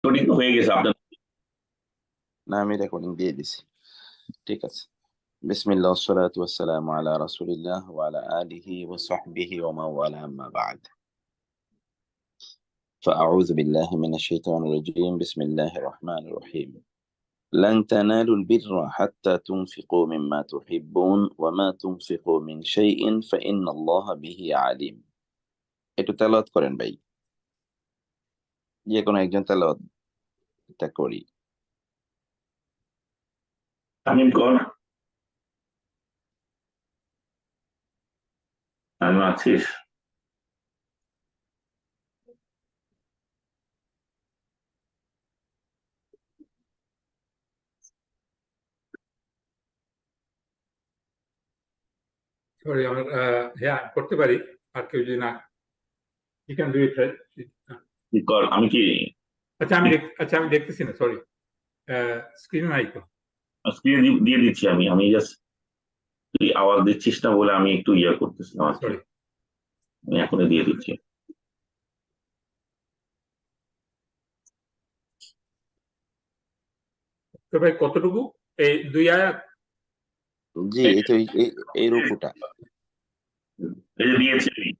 Recording তো হয়ে গেছে আপনার। না, আমি রেকর্ডিং দিয়ে দিছি। ঠিক আছে। বিসমিল্লাহ ওয়াসসালাতু ওয়াসসালামু আলা রাসূলিল্লাহ ওয়া আলা আলিহি ওয়া সাহবিহি ওয়া মান ওয়ালা আম্মা বা'দ। فأعوذ بالله من الشيطان الرجيم. بسم الله الرحمن الرحيم. لن تنالوا البر حتى تنفقوا مما تحبون وما تنفقوا من شيء فإن الله به عليم. একটু তেলাওয়াত করেন ভাই, যে কোনো একজন তেলাওয়াত করি। তামিম কর, তামিম আছিস? সরি, আমার হ্যাঁ করতে পারি। আর কেউ যদি না, you can do it, right? কি কর, আমি কি আচ্ছা আমি দেখতেছি না, সরি, স্ক্রিনে নাই তো। স্ক্রিনে দিয়ে দিচ্ছি। আমি আমি জাস্ট তুই আওয়াজ দিচ্ছিস না বলে আমি একটু ইয়ে করতেছিলাম আর কি। সরি। আমি এখনই দিয়ে দিচ্ছি। তো ভাই কতটুকু? এই 2 আয়াত? জি, এই তো এই রুকুটা। এই যে দিয়েছি আমি।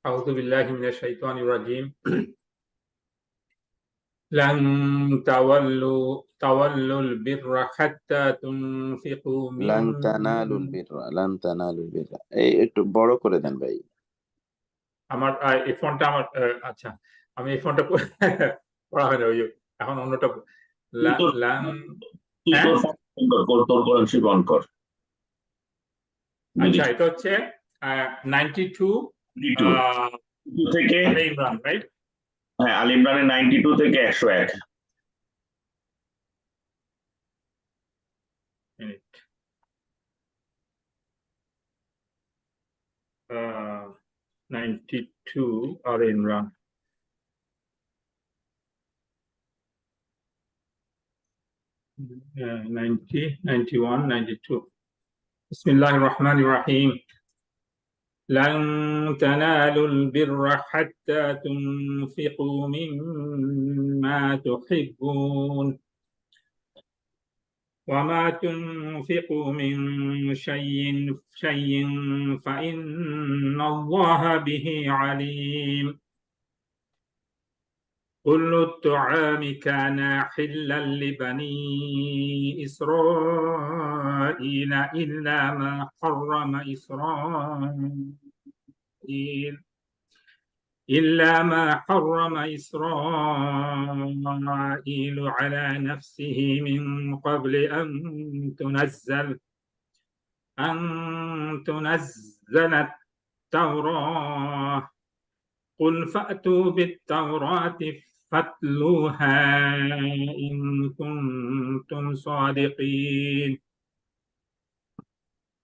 আউযু বিল্লাহি মিনাশ শাইতানির রাজিম। লান তাওয়াল্লুল বিররা হাত্তা তুনফিকু লান তানালুল বিররা, লান তানালুল বিররা, এই একটু বড় করে দেন ভাই। আমার এই ফোনটা আমার আচ্ছা, আমি এই ফোনটা পড়া হয় না, ওই যে এখন অন্যটা। তুই তোর লান তুই হ্যাঁ, তোর ফোন কর, তোর কোরআন শরীফ অন কর। আচ্ছা, এটা হচ্ছে 92 92 থেকে, আলে ইমরান, রাইট? হ্যাঁ, আল ইমরানের 92 থেকে 101। মিনিট। 92 আলে ইমরান। uh, 90, 91, 92. بسم الله الرحمن الرحيم. لن تنالوا البر حتى تنفقوا مما تحبون وما تنفقوا من شيء فإن الله به عليم. كل الطعام كان حلا لبني إسرائيل إلا ما حرم إسرائيل على نفسه من قبل أن تنزل التوراة. قل فأتوا بالتوراة فاتلوها إن كنتم صادقين.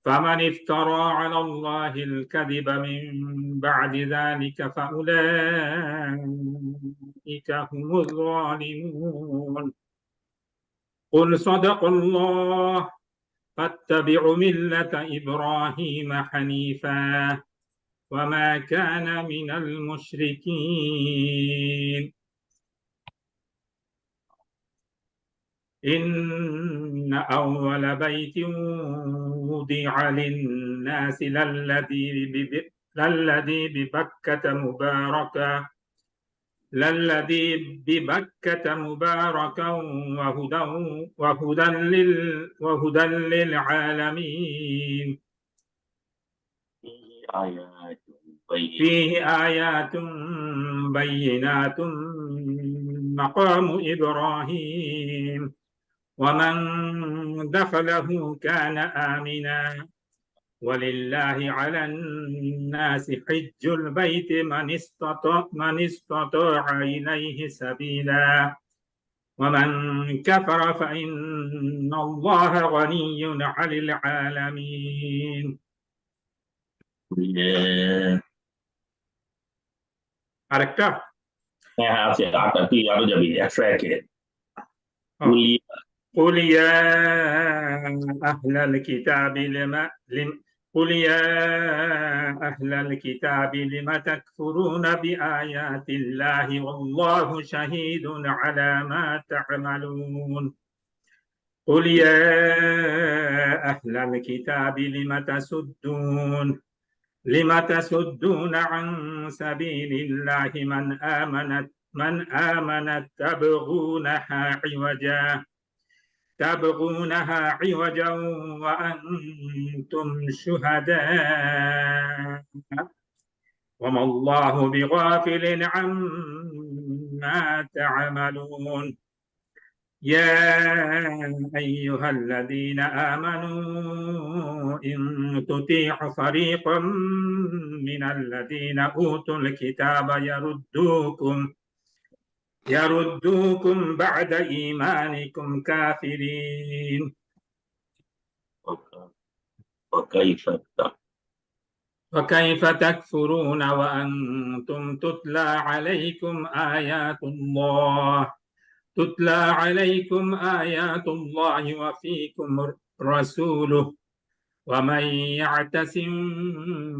فمن افترى على الله الكذب من بعد ذلك فأولئك هم الظالمون. قل صدق الله فاتبعوا ملة إبراهيم حنيفا وما كان من المشركين. إن أول بيت وضع للناس للذي ببكة مباركا وهدى للعالمين. فيه آيات بينات مقام إبراهيم ومن دخله كان آمنا ولله على الناس حج البيت من استطاع إليه سبيلا ومن كفر فإن الله غني عن العالمين. আরেকটা? হ্যাঁ হ্যাঁ আছে, তুই আরো যাবি 101-এ। قل يا أهل الكتاب قل يا أهل الكتاب لم تكفرون بآيات الله والله شهيد على ما تعملون قل يا أهل الكتاب لم تسدون عن سبيل الله من آمن تبغونها عوجا وأنتم شهداء وما الله بغافل عما تعملون يا أيها الذين آمنوا إن تطيعوا فريقا من الذين أوتوا الكتاب يردوكم بعد إيمانكم كافرين وكيف تكفرون وأنتم تتلى عليكم آيات الله وفيكم رسوله ومن يعتصم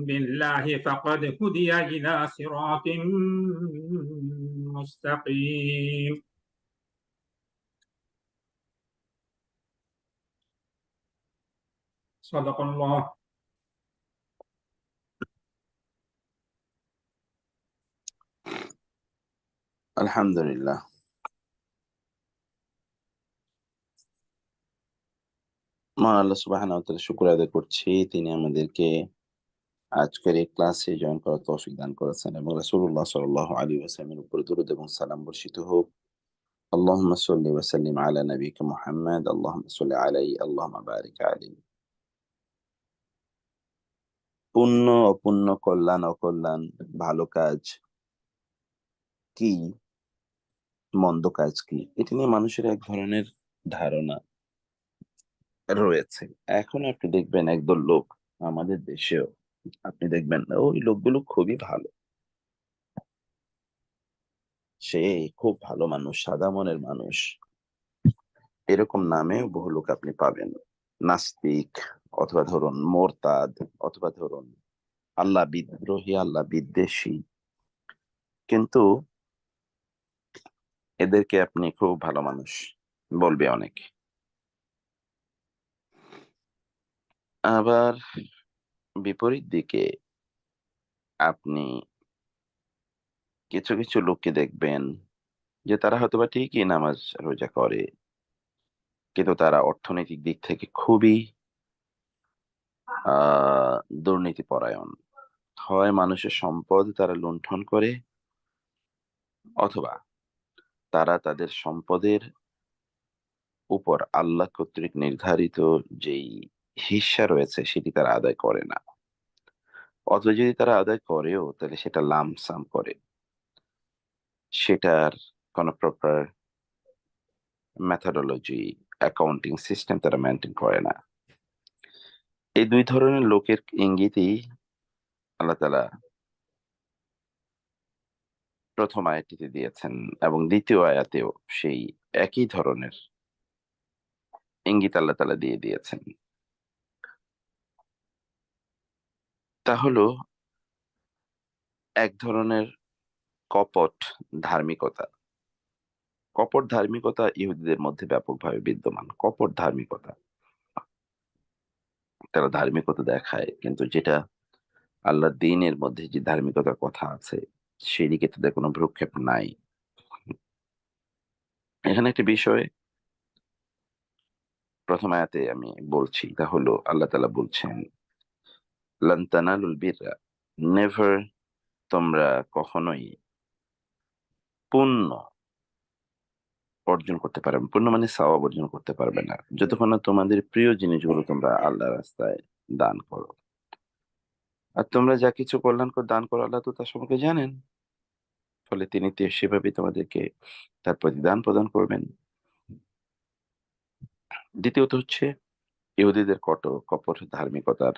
بالله فقد هدي إلى صراط مستقيم صدق الله আলহামদুলিল্লাহ। মহান আল্লাহ সুবহানাহু ওয়া তাআলা শুকর আদায় করছি, তিনি আমাদেরকে আজকের এই ক্লাসে জয়েন করার তৌফিক দান করেছেন এবং রাসূলুল্লাহ সাল্লাল্লাহু আলাইহি ওয়াসাল্লামের উপর দরুদ এবং সালাম বর্ষিত হোক। আল্লাহুম্মা সাল্লি ওয়া সাল্লিম আলা নাবিয়িকা মুহাম্মদ, আল্লাহুম্মা সাল্লি আলাইহি, আল্লাহুম্মা বারিক আলাইহি। পুণ্য, অপুণ্য, কল্যাণ, অকল্যাণ, ভালো কাজ কি, মন্দ কাজ কি, এটা নিয়ে মানুষের এক ধরনের ধারণা রয়েছে। এখন আপনি দেখবেন একদল লোক আমাদের দেশেও, আপনি দেখবেন ওই লোকগুলো খুবই ভালো, সে খুব ভালো মানুষ, সাদা মনের মানুষ, এরকম নামেও বহু লোক আপনি পাবেন। নাস্তিক, অথবা ধরুন মোরতাদ, অথবা ধরুন আল্লাহ বিদ্রোহী, আল্লাহ বিদ্বেষী, কিন্তু এদেরকে আপনি খুব ভালো মানুষ বলবে অনেক। আবার বিপরীত দিকে আপনি কিছু কিছু লোককে দেখবেন যে তারা হয়তোবা ঠিকই নামাজ রোজা করে, কিন্তু তারা অর্থনৈতিক দিক থেকে খুবই দুর্নীতি পরায়ণ। হয় মানুষের সম্পদ তারা লুণ্ঠন করে, অথবা তারা তাদের সম্পদের উপর আল্লাহ কর্তৃক নির্ধারিত যেই হিস্সা রয়েছে সেটি তারা আদায় করে না, অথবা যদি তারা আদায় করেও তাহলে সেটা লামসাম করে, সেটার কোনো প্রপার মেথডোলজি, অ্যাকাউন্টিং সিস্টেম তারা মেনটেন করে না। এই দুই ধরনের লোকের ইঙ্গিতই আল্লাহ তাআলা প্রথম আয়াতটিতে দিয়েছেন এবং দ্বিতীয় আয়াতেও সেই একই ধরনের ইঙ্গিত আল্লাহ তাআলা দিয়ে দিয়েছেন। তা হলো এক ধরনের কপট ধার্মিকতা। কপট ধার্মিকতা ইহুদিদের মধ্যে ব্যাপকভাবে বিদ্যমান। কপট ধার্মিকতা, তারা ধার্মিকতা দেখায়, কিন্তু যেটা আল্লাহ দ্বীনের মধ্যে যে ধার্মিকতার কথা আছে সেদিকে তাদের কোনো ভ্রুক্ষেপ নাই। এখানে একটা বিষয় প্রথম আয়াতে আমি বলছি, তা হলো আল্লাহ তাআলা বলছেন লান তানালুল বিররা, নেভার, তোমরা কখনোই পুণ্য অর্জন করতে পারবে, পুণ্য মানে সওয়াব অর্জন করতে পারবে না যতক্ষণ না তোমাদের প্রিয় জিনিসগুলো তোমরা আল্লাহর রাস্তায় দান করো। আর তোমরা যা কিছু কল্যাণকর দান করো আল্লাহ তো তার সম্পর্কে জানেন, ফলে তিনি সেভাবে তোমাদেরকে তার প্রতিদান প্রদান করবেন। দ্বিতীয়ত হচ্ছে ইহুদিদের কপট ধার্মিকতার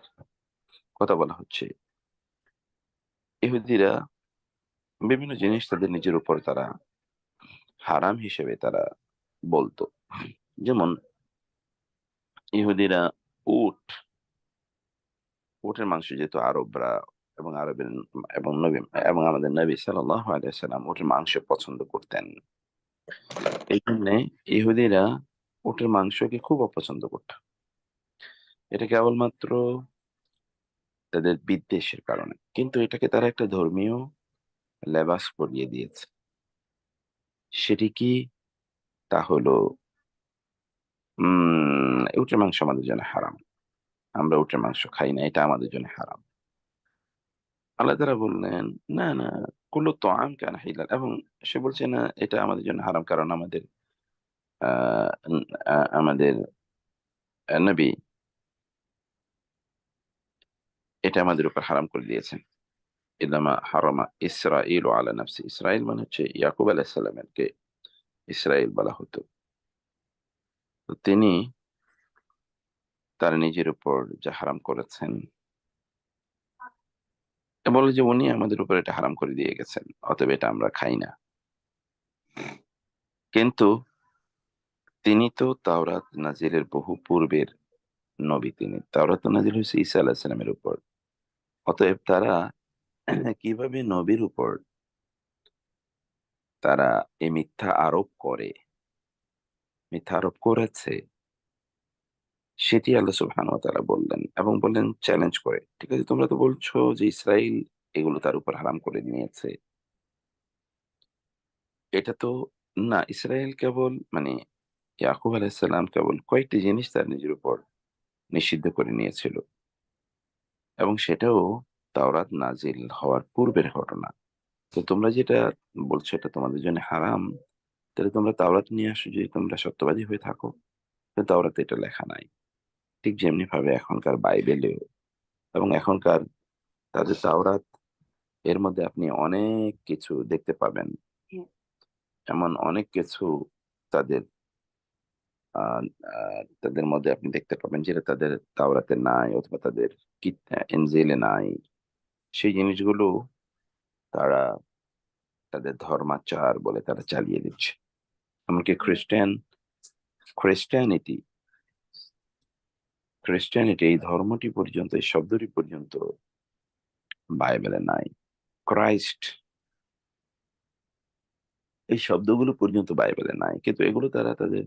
কথা বলা হচ্ছে। ইহুদিরা বিভিন্ন জিনিস তাদের নিজের উপর তারা হারাম হিসেবে তারা বলতো। যেমন ইহুদিরা উট উটের মাংস যেহেতু আরবরা এবং আরবের এবং নবী এবং আমাদের নবী সাল্লাল্লাহু আলাইহি সাল্লাম উটের মাংস পছন্দ করতেন, এই জন্য ইহুদিরা উটের মাংসকে খুব অপছন্দ করত। এটা কেবলমাত্র তাদের বিদ্বেষের কারণে, কিন্তু এটাকে তারা একটা ধর্মীয় লেবাস পরিয়ে দিয়েছে। সেটি কি? তা হলো উটের মাংস আমাদের জন্য হারাম। আমরা উটের মাংস খাই না, এটা আমাদের জন্য হারাম। আল্লাহ তাআলা বললেন, না না, কুল্লু তাআম কানা হিলাল, এবং সে বলছে না এটা আমাদের জন্য হারাম কারণ আমাদের আমাদের নবী এটা আমাদের উপর হারাম করে দিয়েছেন। ইন্নামা হারামা ইসরাঈলু আলা নাফসি, ইসরাইল মানে হচ্ছে ইয়াকুব আলাইহিস সালামেরকে ইসরাইল বলা হতো। তো তিনি তার নিজের উপর যা হারাম করেছেন, বলে যে উনি আমাদের উপর এটা হারাম করে দিয়ে গেছেন, অতএব এটা আমরা খাই না। কিন্তু তিনি তো তাওরাত নাজিলের বহু পূর্বের নবী, তিনি তাওরাত নাজিল হয়েছে ঈসা আলাইহিস সালামের উপর। অতএব তারা কিভাবে নবীর উপর তারা এই মিথ্যা আরোপ করেছে, সেটি আল্লাহ সুবহানাহু ওয়া তাআলা বললেন এবং বললেন চ্যালেঞ্জ করে, ঠিক আছে তোমরা তো বলছো যে ইসরাইল এগুলো তার উপর হারাম করে নিয়েছে, এটা তো না, ইসরাইল কেবল মানে ইয়াকুব আলাইহিস সালাম কেবল কয়েকটি জিনিস তার নিজের উপর নিষিদ্ধ করে নিয়েছিল, এবং সেটাও তাওরাত নাজিল হওয়ার পূর্বের ঘটনা। তো তোমরা যেটা বলছো এটা তোমাদের জন্য হারাম, তাহলে তোমরা তাওরাত নিয়ে আসো, যদি তোমরা সত্যবাদী হয়ে থাকো। তো তাওরাতে এটা লেখা নাই। ঠিক যেমনি ভাবে এখনকার বাইবেলেও এবং এখনকার তাদের তাওরাত, এর মধ্যে আপনি অনেক কিছু দেখতে পাবেন, এমন অনেক কিছু তাদের আহ তাদের মধ্যে আপনি দেখতে পাবেন যেটা তাদের তাওরাতে নাই অথবা তাদের ইনজিলে নাই। সেই জিনিসগুলো তারা তাদের ধর্মাচার বলে তারা চালিয়ে দিচ্ছে। এমনকি খ্রিস্টানিটি খ্রিস্টানিটি এই ধর্মটি পর্যন্ত, এই শব্দটি পর্যন্ত বাইবেলে নাই। ক্রাইস্ট, এই শব্দগুলো পর্যন্ত বাইবেলে নাই, কিন্তু এগুলো তারা তাদের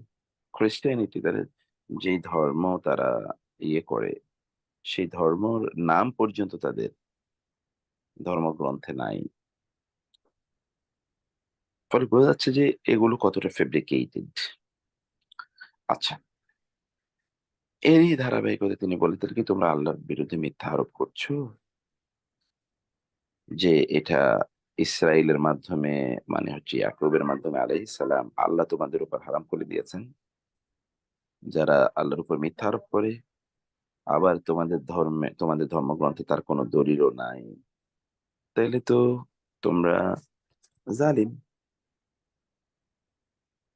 খ্রিস্টানিটি, তাদের যেই ধর্ম তারা ইয়ে করে, সেই ধর্মর নাম পর্যন্ত তাদের ধর্মগ্রন্থে নাই। ফলে বোঝা যাচ্ছে যে এগুলো কতটা ফেব্রিকেটেড। আচ্ছা, এরই ধারাবাহিকতা তিনি বলে, তাহলে কি তোমরা আল্লাহর বিরুদ্ধে মিথ্যা আরোপ করছো যে এটা ইসরায়েলের মাধ্যমে, মানে হচ্ছে ইয়াকুবের মাধ্যমে আলাইহিস সালাম, আল্লাহ তোমাদের উপর হারাম করে দিয়েছেন। যারা আল্লাহর উপর মিথ্যা আরোপ করে, আবার তোমাদের ধর্মগ্রন্থে তার কোনো দলিলও নাই, তাইলে তো তোমরা জালিম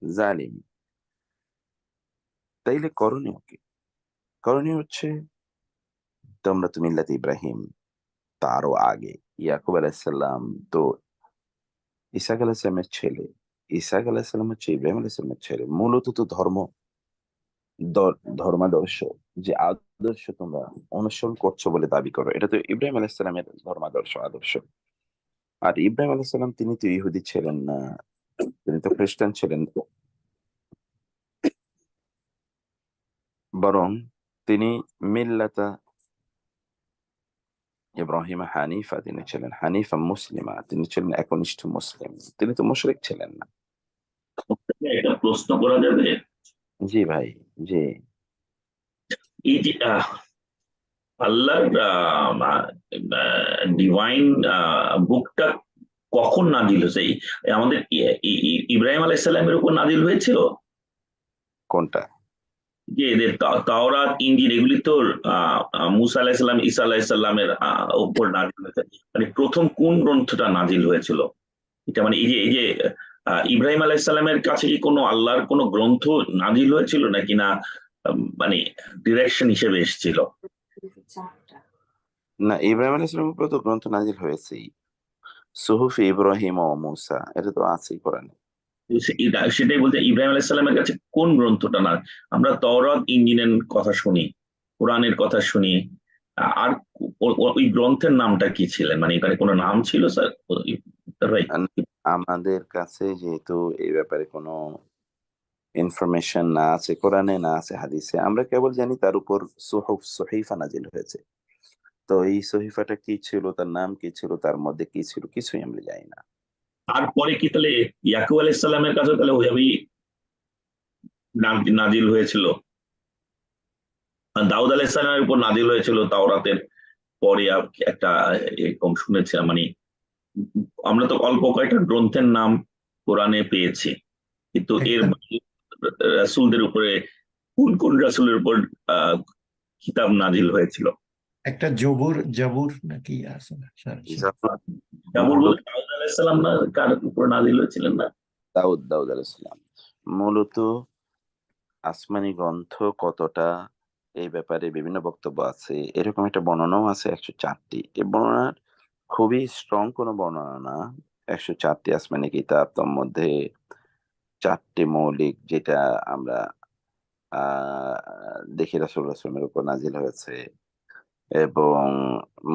জালিম। তাইলে করণীয় কি? করণীয় হচ্ছে তোমরা তো মিল্লাত ইব্রাহিম, তারও আগে ইয়াকুব আলাইসাল্লাম তো ইসাক আলাইসালামের ছেলে, ইসাক আলাইসাল্লাম হচ্ছে ইব্রাহিম আলাইসাল্লামের ছেলে। মূলত তো ধর্মাদর্শ, যে আদর্শ তোমরা অনুসরণ করছো বলে দাবি করো, এটা তো ইব্রাহিম আলাইসাল্লামের আদর্শ। আর ইব্রাহিম আলাইসাল্লাম তিনি তো ইহুদি ছিলেন না, তিনি তো খ্রিস্টান ছিলেন, বরং তিনি মিল্লাতা ইব্রাহিম হানিফা, তিনি ছিলেন হানিফা মুসলিমা, তিনি ছিলেন একনিষ্ঠ মুসলিম, তিনি তো মুশরিক ছিলেন না। এটা প্রশ্ন করা যাবে? জি ভাই, জি। এই যে আল্লাহর ডিভাইন বুকটা কখন নাজিল হয়েছে? আমাদের ইব্রাহিম আলাইসাল্লামের উপর নাজিল হয়েছিল? কোনটা? যে এদের তাওরাত ইনজিল এগুলি তো মুসা আলাহিসাল্লাম ঈসা আলাহিসাল্লামের উপর নাজিল হয়েছে। মানে প্রথম কোন গ্রন্থটা নাজিল হয়েছিল? এটা মানে এই যে ইব্রাহিম আলাইসাল্লামের কাছে কি কোনো আল্লাহর কোনো গ্রন্থ নাজিল হয়েছিল নাকি না মানে ডিরেকশন হিসেবে এসেছিল? না, ইব্রাহিম আলাইহিস সালামের উপর তো গ্রন্থ নাজিল হয়েছেই, সুহুফ ইব্রাহিম ও মুসা, এটা তো আছেই কোরআনে। সেটাই বলতে, ইব্রাহিম আলাইসাল্লামের কাছে কোন গ্রন্থটা না? আমরা তাওরাত ইনজিলের কথা শুনি, কোরআনের কথা শুনি, আর ওই গ্রন্থের নামটা কি ছিল, মানে এখানে কোনো নাম ছিল স্যার ভাই? আর আমাদের কাছে যেহেতু এই ব্যাপারে কোনো ইনফরমেশন না আছে কোরআনে, না আছে হাদিসে, আমরা কেবল জানি তার উপর সহিফা নাজিল হয়েছে। তো এই সহিফাটা কি ছিল, তার নাম কি ছিল, তার মধ্যে কি ছিল, কিছুই আমরা জানি না। তারপরে কি তাহলে ইয়াকুব আলাইসাল্লামের কাছে তাহলে ওইভাবেই নাজিল হয়েছিল? আর দাউদ আলাইসাল্লামের উপর নাজিল হয়েছিল তাওরাতের পরে একটা এরকম শুনেছিলাম, মানে আমরা তো অল্প কয়েকটা গ্রন্থের নাম কোরআনে পেয়েছি, কিন্তু এর একটা বাইরে রাসূলদের উপরে কোন কোন রাসূলের উপর আহ কিতাব নাজিল হয়েছিল? একটা জবুর জবুর নাকি আছে না স্যার? জাবুর বলে মূলত দাউদ আলাইসাল্লাম না কার উপর নাজিল হয়েছিলেন না? দাউদ আলাইসালাম। মূলত আসমানি গ্রন্থ কতটা, এই ব্যাপারে বিভিন্ন বক্তব্য আছে। এরকম একটা বর্ণনাও আছে 104টি। এই বর্ণনার খুবই স্ট্রং কোনো বর্ণনা না। 104টি আসমানি কিতাব, তার মধ্যে 4টি মৌলিক, যেটা আমরা দেখি রাসূলের উপর নাজিল হয়েছে, এবং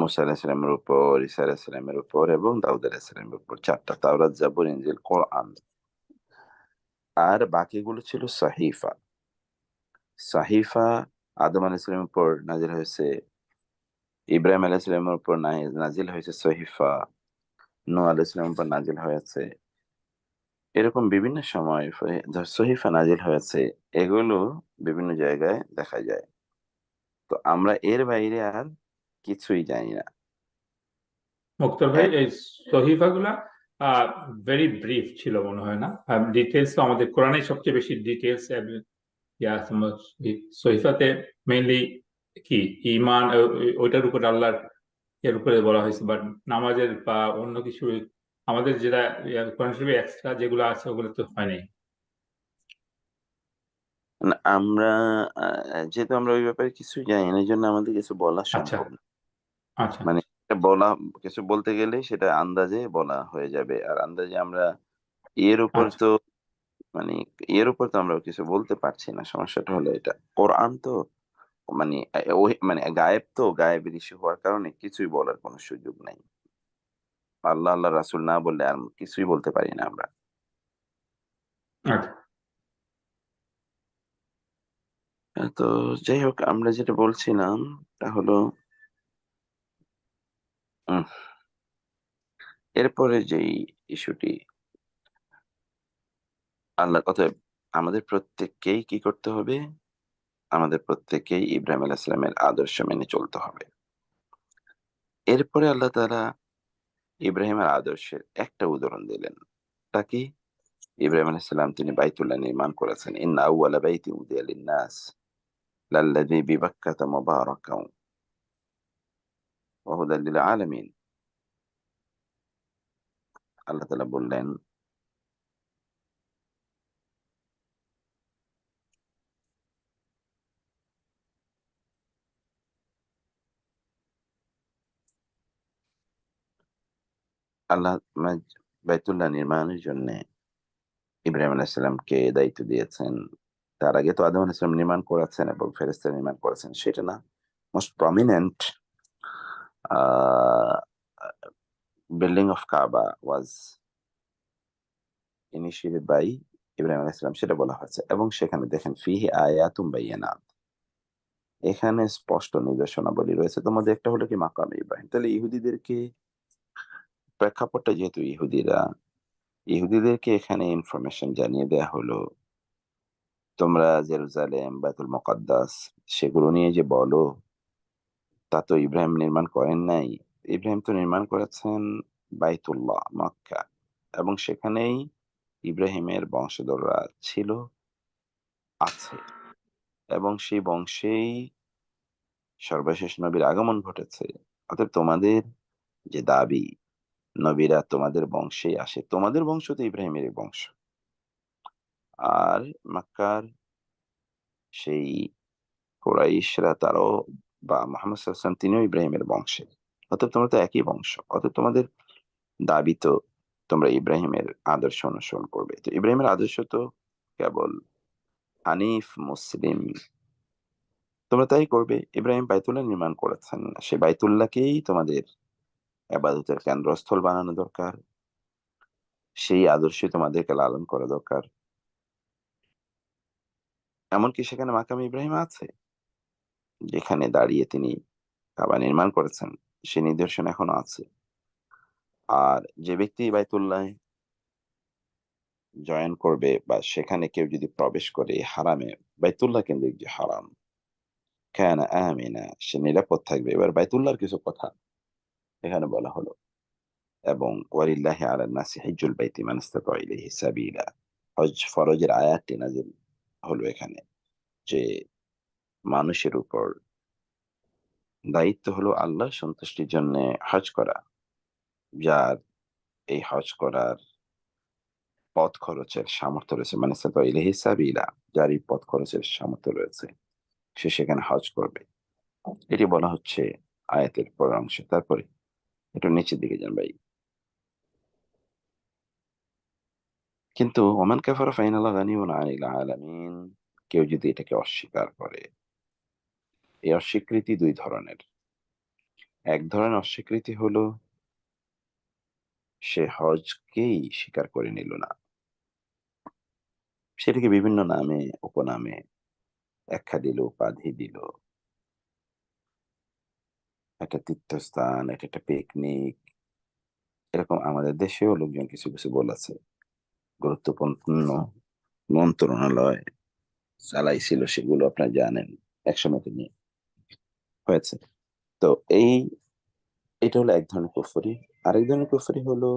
মুসা আলাইহিস সালামের উপর, ঈসা আলাইহিস সালামের উপর, এবং দাউদ আলাইহিস সালামের উপর 4টা, তাওরাত, জাবুর, ইনজিল, কোরআন। আর বাকিগুলো ছিল সাহিফা। সাহিফা আদম আলাইহিস সালামের উপর নাজিল হয়েছে, ইব্রাহিম আলাইহিস সালামের উপর নাজিল হয়েছে সহিফা, নূহ আলাইহিস সালামের উপর নাজিল হয়েছে। এরকম বিভিন্ন সময় সহিফা নাজিল হয়েছে। এগুলো বিভিন্ন জায়গায় দেখা যায়। তো আমরা এর বাইরে আর কিছুই জানি না। মুক্তার ভাই, এই সহিফাগুলা ভেরি ব্রিফ ছিল মনে হয় না? ডিটেলস তো আমাদের কোরআনে সবচেয়ে বেশি ডিটেলস সহিফাতে মেইনলি কি ঈমান, ওইটার উপর আল্লাহর এর উপরে বলা হয়েছে, বাট নামাজের বা অন্য কিছু আমাদের যেটা কোরআন শরীফে এক্সট্রা যেগুলো আছে ওগুলো তো হয়নি। না, আমরা যেহেতু আমরা ওই ব্যাপারে কিছুই জানি না, এই জন্য আমাদের কিছু বলা আচ্ছা সম্ভব না। আচ্ছা মানে কিছু বলতে গেলে সেটা আন্দাজে বলা হয়ে যাবে, আর আন্দাজে আমরা এর উপর আচ্ছা তো মানে এর উপর তো আমরা কিছু বলতে পারছি না। সমস্যাটা হলো এটা, কোরআন তো মানে ওই মানে গায়েব, তো গায়েবের ইস্যু হওয়ার কারণে কিছুই বলার কোনো সুযোগ নাই। আল্লাহ রাসূল না বললে আর কিছুই বলতে পারি না আমরা। আচ্ছা তো যাই হোক, আমরা যেটা বলছিলাম তা হলো উম, এরপরে যেই ইস্যুটি, আল্লাহ কথা, আমাদের প্রত্যেককেই কি করতে হবে? আমাদের প্রত্যেককেই ইব্রাহিম আলাইহিস সালামের আদর্শ মেনে চলতে হবে। এরপরে আল্লাহ তাআলা ইব্রাহিমের আদর্শের একটা উদাহরণ দিলেন। তা কি? ইব্রাহিম আলাইহিস সালাম তিনি বাইতুল্লাহ নির্মাণ করেছেন। ইন্না আউওয়ালা বাইতিন উদিয়া লিন-নাস লাল্লাযী বিবাক্কাতা মুবারাকান ওয়া হুদাল লিল আলামিন। আল্লাহ তাআলা বললেন, আল্লাহ বাইতুল্লাহ নির্মাণের জন্য ইব্রাহিম আলাইহিস সালামকে দায়িত্ব দিয়েছেন। তার আগে তো আদম আলাইহিস সালাম নির্মাণ করেছেন এবং ফেরেশতারা নির্মাণ করেছেন, সেটা না। Most prominent uh, building of Kaaba was initiated by Ibrahim আলাইহিস সালাম, সেটা বলা হয়েছে। এবং সেখানে দেখেন ফিহি আয়াতুম বাইয়িনাত, এখানে স্পষ্ট নির্দেশনাবলী রয়েছে। তোমাদের একটা হলো কি মাকাম ইব্রাহিম। তাহলে ইহুদিদেরকে, প্রেক্ষাপটটা যেহেতু ইহুদিদেরকে এখানে ইনফরমেশন জানিয়ে দেয়া হলো, তোমরা জেরুজালেম, বাইতুল মুকাদ্দাস সেগুলো নিয়ে যে বলো, তা তো ইব্রাহিম নির্মাণ করেন নাই। ইব্রাহিম তো নির্মাণ করেছেন বাইতুল্লাহ, মক্কা, এবং সেখানেই ইব্রাহিমের বংশধররা ছিল, আছে, এবং সেই বংশেই সর্বশেষ নবীর আগমন ঘটেছে। অতএব তোমাদের যে দাবি নবীরা তোমাদের বংশেই আসে, তোমাদের বংশ তো ইব্রাহিমের বংশ। আর মক্কার সেই কুরাইশরা, তারাও, বা মুহাম্মদ সাল্লাল্লাহু আলাইহি ওয়াসাল্লাম তিনিও ইব্রাহিমের বংশের। অতএব তোমরা তো একই বংশ। অতএব তোমাদের দাবি তো তোমরা ইব্রাহিমের আদর্শ অনুসরণ করবে। তো ইব্রাহিমের আদর্শ তো কেবল হানিফ মুসলিম। তো তোমরা তাই করবে। ইব্রাহিম বাইতুল্লাহ নির্মাণ করেছেন, সে বাইতুল্লাহকেই তোমাদের আবাদতের কেন্দ্রস্থল বানানো দরকার, সেই আদর্শে তোমাদেরকে লালন করা দরকার। এমনকি সেখানে মাকাম ইব্রাহিম আছে, যেখানে দাঁড়িয়ে তিনি কাবা নির্মাণ করেছেন, সে নিদর্শন এখনো আছে। আর যে ব্যক্তি বাইতুল্লাহ জয়েন করবে বা সেখানে কেউ যদি প্রবেশ করে হারামে, বাইতুল্লাহ কেন্দ্রিক যে হারাম, কানা আমিনা, সে নিরাপদ থাকবে। এবার বাইতুল্লাহর কিছু কথা এখানে বলা হলো, এবং ওয়ালিল্লাহি আলা নাসি হিজ্জুল বাইতি মান ইসতাতা ইলাইহি সাবিলা, হজ ফরজের আয়াতটি নাযিল হলো এখানে, যে মানুষের উপর দায়িত্ব হলো আল্লাহ সন্তুষ্টির জন্য হজ করা, যার এই হজ করার পথ খরচের সামর্থ্য রয়েছে, মানে ইসতাতা ইলাইহি সাবিলা, যার এই পথ খরচের সামর্থ্য রয়েছে, সে সেখানে হজ করবে। এটি বলা হচ্ছে আয়াতের পরের অংশে। তারপরে একটু নিচের দিকে যান ভাই। কিন্তু ওমান কাফারা ফাইনাল্লাহ গানিউন আনিল আলামিন, কেউ যদি এটাকে অস্বীকার করে, এই অস্বীকৃতি দুই ধরনের। এক ধরনের অস্বীকৃতি হলো সে হজকেই স্বীকার করে নিল না, সেটাকে বিভিন্ন নামে উপনামে ব্যাখ্যা দিল, উপাধি দিল, একটা তীর্থস্থান, এটা একটা পিকনিক, এরকম আমাদের দেশেও লোকজন কিছু কিছু বলেছে। গুরুত্বপূর্ণ মন্ত্রণালয় চালাইছিল, সেগুলো আপনারা জানেন, একসময় তো নিয়ে হয়েছে। তো এটা হলো এক ধরনের কুফরি। আরেক ধরনের কুফরি হলো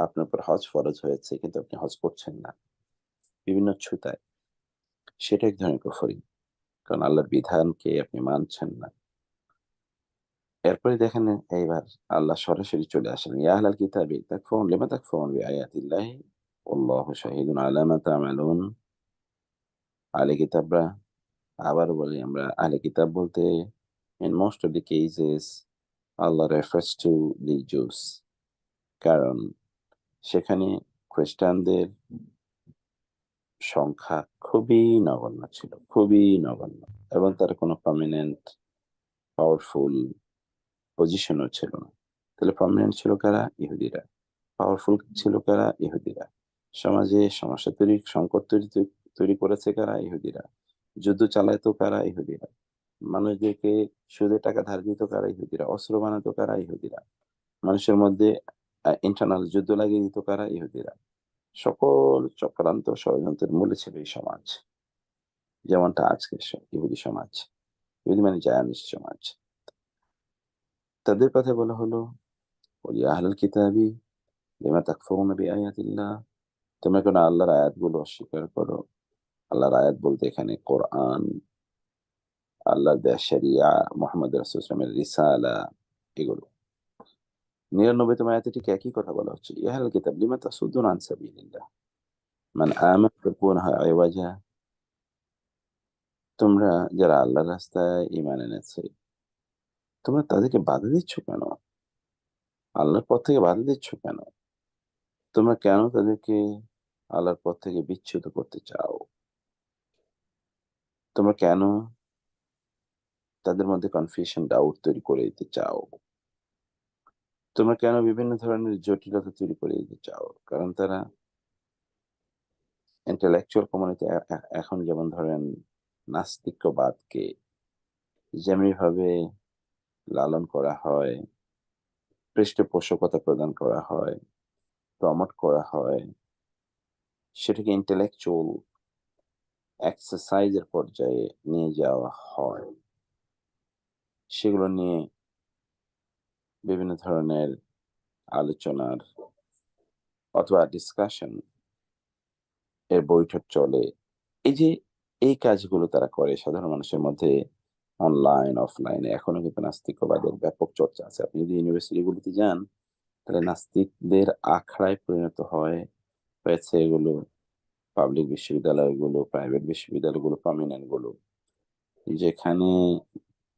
আপনার উপর হজ ফরজ হয়েছে কিন্তু আপনি হজ করছেন না, বিভিন্ন ছুতায়, সেটা এক ধরনের কুফরি, কারণ আল্লাহর বিধানকে আপনি মানছেন না। এরপরে দেখেন, এইবার আল্লাহ সরাসরি চলে আসেন, ইয়া আহলাল কিতাবি তাকফুরুন লিমা তাকফুরুন বিআয়াতিল্লাহি ওয়াল্লাহু শাহিদুন আলা মা তা'মালুন। আহলে কিতাবরা, আবার বলি আমরা, আহলে কিতাব বলতে in most of the cases Allah refers to the Jews, কারণ সেখানে খ্রিস্টানদের সংখ্যা খুবই নগণ্য ছিল, খুবই নগণ্য, এবং তার কোনো প্রমিনেন্ট পাওয়ারফুল পজিশনও ছিল না। তাহলে প্রমিনেন্ট ছিল কারা? ইহুদিরা। পাওয়ারফুল ছিল কারা? ইহুদিরা। সমাজে সমস্যা তৈরি, সংকট তৈরি করেছে কারা? ইহুদিরা। যুদ্ধ চালাইতো কারা? ইহুদিরা। মানুষদেরকে সুদে টাকা ধার দিত কারা? ইহুদিরা। অস্ত্র বানাতো কারা? ইহুদিরা। মানুষের মধ্যে ইন্টারনাল যুদ্ধ লাগিয়ে দিত কারা? ইহুদিরা। সকল চক্রান্ত ষড়যন্ত্রের মূলে ছিল এই সমাজ, যেমনটা আজকের ইহুদি সমাজ, ইহুদি মানে জায়নিস্ট সমাজ। তাদের কথা বলা হলো, ওয়া আহলাল কিতাবি লিমা তাকফুরুনা বিআয়াতিল্লাহ, তোমরা কেন আল্লাহর আয়াতগুলো অস্বীকার করো? আল্লাহর আয়াত বলতে এখানে কোরআন, আল্লাহর দেয়া শরিয়া, মুহাম্মদ রাসূলুল্লাহ সাল্লাল্লাহু আলাইহি ওয়াসাল্লামের রিসালা, এগুলো 99তম আয়াতে ঠিক একই কথা বলা হচ্ছে, ইয়া আহলাল কিতাব লিমা তাসুদ্দুনা আন সাবিলিল্লাহ মান আমানা তাকুনহা ইওয়াজা, তোমরা যারা আল্লাহর রাস্তায় ঈমান এনেছে, তোমরা তাদেরকে বাধা দিচ্ছ কেন? আল্লাহর পথ থেকে বাধা দিচ্ছ কেন? তোমরা কেন তাদেরকে আল্লাহর পথ থেকে বিচ্যুত করতে চাও? তোমরা কেন তাদের মধ্যে কনফিউশন, ডাউট তৈরি করে দিতে চাও? তোমরা কেন বিভিন্ন ধরনের জটিলতা তৈরি করে দিতে চাও? কারণ তারা ইন্টেলেকচুয়াল কমিউনিটি এখন যেমন ধরেন নাস্তিক্যবাদকে যেমনি ভাবে লালন করা হয়, পৃষ্ঠপোষকতা প্রদান করা হয়, প্রমোট করা হয়, সেটাকে ইন্টেলেকচুয়াল এক্সারসাইজের পর্যায়ে নিয়ে যাওয়া হয়, সেগুলো নিয়ে বিভিন্ন ধরনের আলোচনার অথবা ডিসকাশন এর বৈঠক চলে। এই যে এই কাজগুলো তারা করে সাধারণ মানুষের মধ্যে, অনলাইন অফলাইনে এখনো কিন্তু নাস্তিক্যবাদের ব্যাপক চর্চা আছে। আপনি যদি ইউনিভার্সিটিগুলোতে যান, তাহলে নাস্তিকদের আখড়ায় পরিণত হয়েছে এগুলো, পাবলিক বিশ্ববিদ্যালয়গুলো, প্রাইভেট বিশ্ববিদ্যালয়গুলো, প্রমিনেন্ট গুলো, যেখানে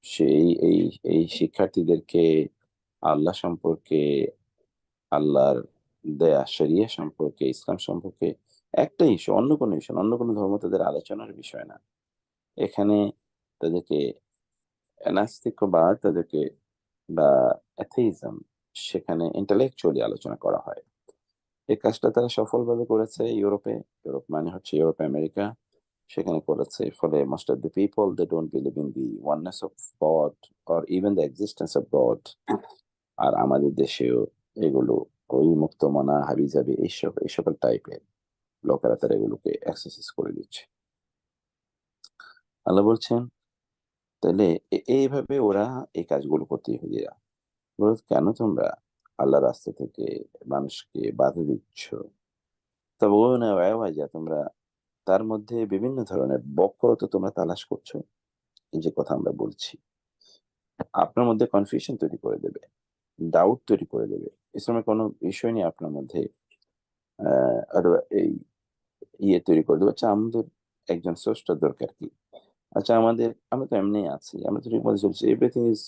সেই এই এই শিক্ষার্থীদেরকে আল্লাহ সম্পর্কে, আল্লাহর দেয়া শরিয়া সম্পর্কে, ইসলাম সম্পর্কে একটা ইস্যু, অন্য কোনো ইস্যু, অন্য কোনো ধর্ম তাদের আলোচনার বিষয় না। এখানে তাদেরকে নাস্তিকবাদ তাদেরকে বা অ্যাথেইজম সেখানে ইন্টেলেকচুয়ালি আলোচনা করা হয়। এই কাজটা তারা সফলভাবে করেছে ইউরোপে। ইউরোপ মানে হচ্ছে ইউরোপ আমেরিকা, সেখানে করেছে। ফলে most of the people they don't believe in the oneness of God or even the existence of God. আর আমাদের দেশেও এগুলো ওই মুক্তমনা হাবিজাবি এইসবের টাইপের লোকেরা তারা এগুলোকে এক্সারসাইজ করে দিচ্ছে। আল্লাহ বলছেন তাহলে এইভাবে ওরা এই কাজগুলো করতে ইহুদিরা বলে, কেন তোমরা আল্লাহ রাস্তা থেকে মানুষকে বাধা দিচ্ছ? তবে ও না যা তোমরা তার মধ্যে বিভিন্ন ধরনের বক্রতা তোমরা তালাশ করছো। এই যে কথা আমরা বলছি, আপনার মধ্যে কনফিউশন তৈরি করে দেবে, ডাউট তৈরি করে দেবে। ইসলামের কোনো বিষয় নিয়ে আপনার মধ্যে আরো এই তৈরি করে দেবে। আচ্ছা, আমাদের একজন স্রষ্টার দরকার কি? আচ্ছা, আমরা তো এমনি আছি, আমরা তো ঠিক মতো চলছি, এভরিথিং ইজ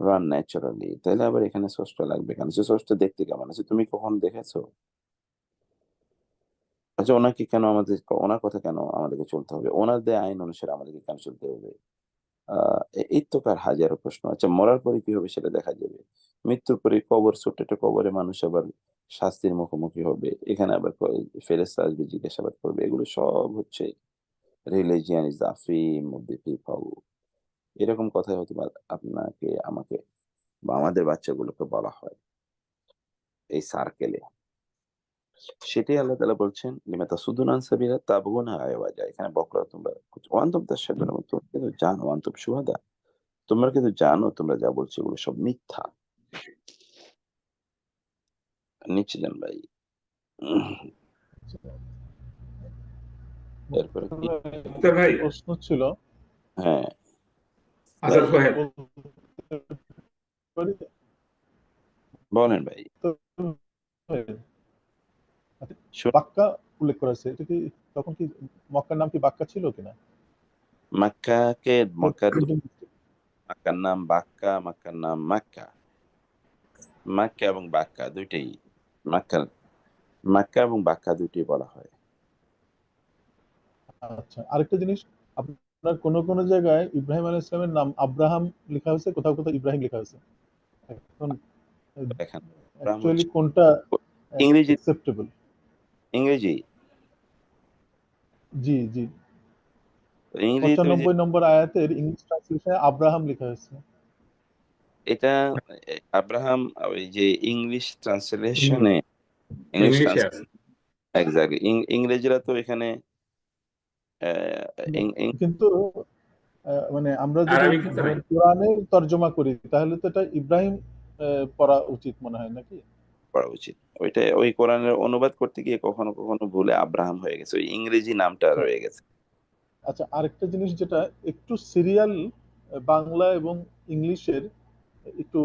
রান ন্যাচারালি, তাহলে আবার এখানে স্রষ্টা লাগবে কেন? সে স্রষ্টা দেখতে কেমন আছে তুমি কখন দেখেছো? আচ্ছা, ওনার কথা কেন আমাদেরকে চলতে হবে? ওনার দেয়া আইন অনুসারে আমাদেরকে কেন চলতে হবে? এই তো কার হাজারো প্রশ্ন। আচ্ছা, মরার পরে কি হবে সেটা দেখা যাবে। মৃত্যুর পরে কবর, ছোট্ট একটা কবরে মানুষ আবার শাস্তির মুখোমুখি হবে। এখানে আবার ফেরেশতা আসবে, জিজ্ঞাসাবাদ করবে। এগুলো সব হচ্ছে religion is the fame of the people. এরকম কথাই হয়তো বা আপনাকে, আমাকে বা আমাদের বাচ্চাগুলোকে বলা হয় এই সার্কেলে। সেটাই আল্লাহ তাআলা বলছেন, লিমা তাসুদ্দুনা আন সাবিলা তাবগুনা আইওয়াজা। এখানে বকরা তোমরা ওয়ান্তুম তাশহাদুন, তোমরা কিন্তু জানো, ওয়ান্তুম শুহাদা, তোমরা কিন্তু জানো তোমরা যা বলছো এগুলো সব মিথ্যা। নিচে যান ভাই। এরপরে কি? মুক্তার ভাই, প্রশ্ন ছিল, হ্যাঁ আচ্ছা ভাই, সোহেল, বলতে পারি? বলেন ভাই। শুন, বাক্কা উল্লেখ করা হয়েছে, এটা কি তখন কি মক্কার নাম কি বাক্কা ছিল কিনা? মক্কার নাম বাক্কা, মক্কার নাম মাক্কা। মাক্কা এবং বাক্কা দুইটাই, মাক্কা এবং বাক্কা দুইটাই বলা হয়। আচ্ছা, আরেকটা জিনিস, আপনার কোন কোন জায়গায় ইব্রাহিম আলাইহিস সালামের নাম আব্রাহাম লেখা হয়েছে, কোথাও কোথাও ইব্রাহিম লেখা হয়েছে। এখন দেখেন, অ্যাকচুয়ালি কোনটা ইংরেজি অ্যাকসেপ্টেবল? ইংরেজি জি জি, ইংরেজিতে ওই যে 95 নম্বর আয়াতের ইংলিশ ট্রান্সলেশনে আব্রাহাম লেখা হয়েছে। এটা আব্রাহাম, ওই যে ইংলিশ ট্রান্সলেশনে, ইংলিশ ইংলিশে আছে। এক্স্যাক্টলি, ইংরেজিরা তো এখানে কিন্তু মানে আমরা যদি আরবিক তো নাই। কোরআনের তর্জমা করি তাহলে তো এটা ইব্রাহিম পড়া উচিত মনে হয় নাকি? পড়া উচিত। ওই কোরআনের অনুবাদ করতে গিয়ে কখনো কখনো ভুলে আব্রাহাম হয়ে গেছে, ওই ইংরেজি নামটা রয়ে গেছে। আচ্ছা, আরেকটা জিনিস যেটা একটু সিরিয়াল বাংলা এবং ইংলিশের একটু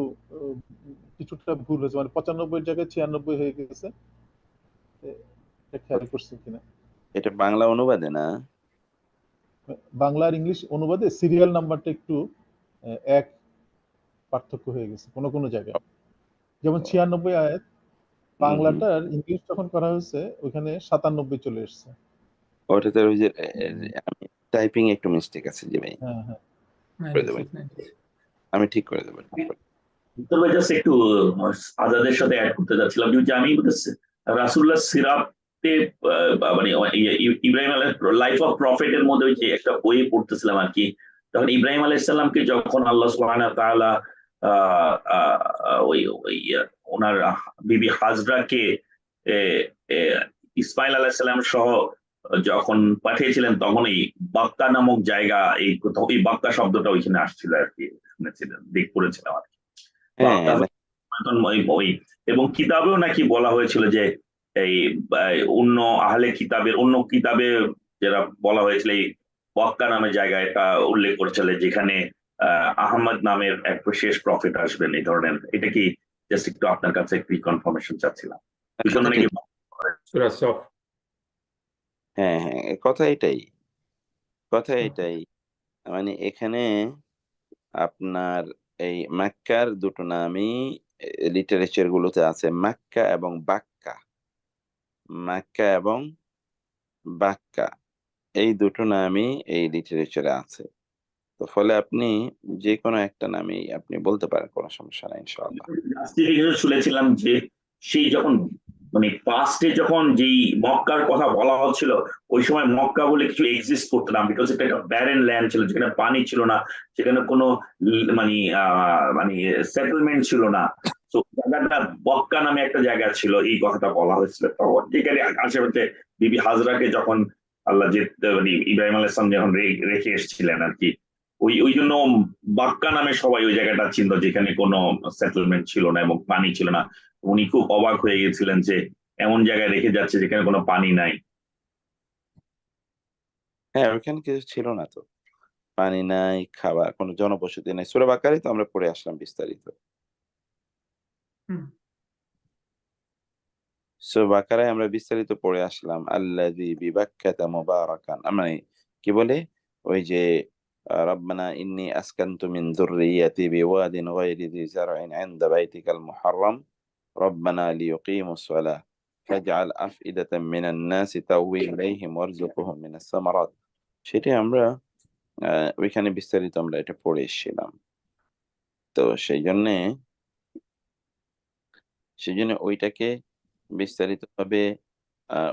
কিছুটা ভুল হয়েছে, মানে 95 জায়গায় 96 হয়ে গেছে। এটা খেয়াল করছেন কিনা? এটা বাংলা অনুবাদে না? বাংলা আর ইংলিশ অনুবাদে সিরিয়াল নাম্বারটা একটু এক পার্থক্য হয়ে গেছে কোন কোন জায়গায়। যেমন 96 আয়াত, বাংলাটার ইংলিশ যখন করা হয়েছে ওখানে 97 চলে এসেছে। ওটাতে ওই যে টাইপিং একটু মিস্টেক আছে যে ভাই, হ্যাঁ হ্যাঁ, করে দেবেন, আমি ঠিক করে দেবো। তো ভাই জাস্ট একটু আজাদের সাথে অ্যাড করতে যাচ্ছিলাম যে আমি রাসূলুল্লাহ সিরাতে মানে ইব্রাহিম আলাইহিস লাইফ অফ প্রফেট এর মধ্যে ওই যে একটা বই পড়তেছিলাম আর কি। তখন ইব্রাহিম আলাইহিস সালামকে যখন আল্লাহ সুবহানাহু ওয়া তাআলা ওই ওই ওনার বিবি হাজরাকে ইসমাইল আলাইহিস সালাম সহ যখন পাঠিয়েছিলেন, তখন এই বাক্কা নামক জায়গা, এই বাক্কা শব্দটা ওইখানে আসছিল আর কি, শুনেছিলেন, পড়েছিলাম আর কি। হ্যাঁ বাক্কা ওই, এবং কিতাবেও নাকি বলা হয়েছিল যে এই অন্য আহলে কিতাবের অন্য কিতাবে যেটা বলা হয়েছিল, এই ওয়াক্কা নামে জায়গা এটা উল্লেখ করেছিল, যেখানে আহমদ নামের এক শেষ প্রফেট আসবেন, এই ধরনের। এটা কি জাস্ট একটু আপনার কাছে একটু কনফার্মেশন চাচ্ছিলাম। কথা নাকি ঠিক। সূরা সফ। হ্যাঁ হ্যাঁ, কথা এটাই। মানে এখানে আপনার এই মাক্কার দুটো নামই লিটারেচার গুলোতে আছে, মাক্কা এবং বাক্কা। মাক্কা এবং বাক্কা এই দুটো নামই এই লিটারেচারে আছে। তো ফলে আপনি যে কোনো একটা নামেই আপনি বলতে পারেন, কোনো সমস্যা নাই ইনশাআল্লাহ। জাস্টিফিকেশন শুনেছিলাম যে সেই যখন মানে পাস্টে যখন যেই মক্কার কথা বলা হচ্ছিল, ওই সময় মক্কা বলে কিছু এক্সিস্ট করতো না, বিকজ এটা একটা ব্যারেন ল্যান্ড ছিল, যেখানে পানি ছিল না, সেখানে কোনো মানে মানে সেটেলমেন্ট ছিল না। তো জায়গাটা বক্কা নামে একটা জায়গা ছিল, এই কথাটা বলা হয়েছিল। তখন যেখানে আশেপাশে বিবি হাজরাকে যখন আল্লাহ যে মানে ইব্রাহিম আলাইহিস সালাম যখন রেখে এসেছিলেন আর কি, ওই ওই জন্য বাক্কা নামে সবাই ওই জায়গাটা চিনত, যেখানে কোনো সেটেলমেন্ট ছিল না এবং পানি ছিল না। উনি খুব অবাক হয়ে গেছিলেন যে এমন জায়গায় রেখে যাচ্ছে যেখানে কোনো পানি নাই। হ্যাঁ, ওখানে কিছু ছিল না তো, পানি নাই, খাবার, কোনো জনবসতি নাই। সূরা বাকারায় তো আমরা পড়ে আসলাম বিস্তারিত। হুম। সূরা বাকারায় আমরা বিস্তারিত পড়ে আসলাম, আল্লাযী বিবাক্কাতা মুবারাকান, মানে কি বলে ওই যে রব্বানা ইন্নী আসকানতু মিন যুররিয়্যাতি বিওয়াদিন গায়রি যি যার'ইন 'ইনদা বাইতিকাল মুহাররাম রব্বানা লিয়ুকিমুস সালাহ ফাজআল আফইদাতাম মিনান নাসি তাহওয়ি ইলাইহিম ওয়ারযুকহুম মিনাস সামারাত। সেটি আমরা ওইখানে বিস্তারিত আমরা এটা পড়ে এসেছিলাম। তো সেইজন্য ওইটাকে বিস্তারিতভাবে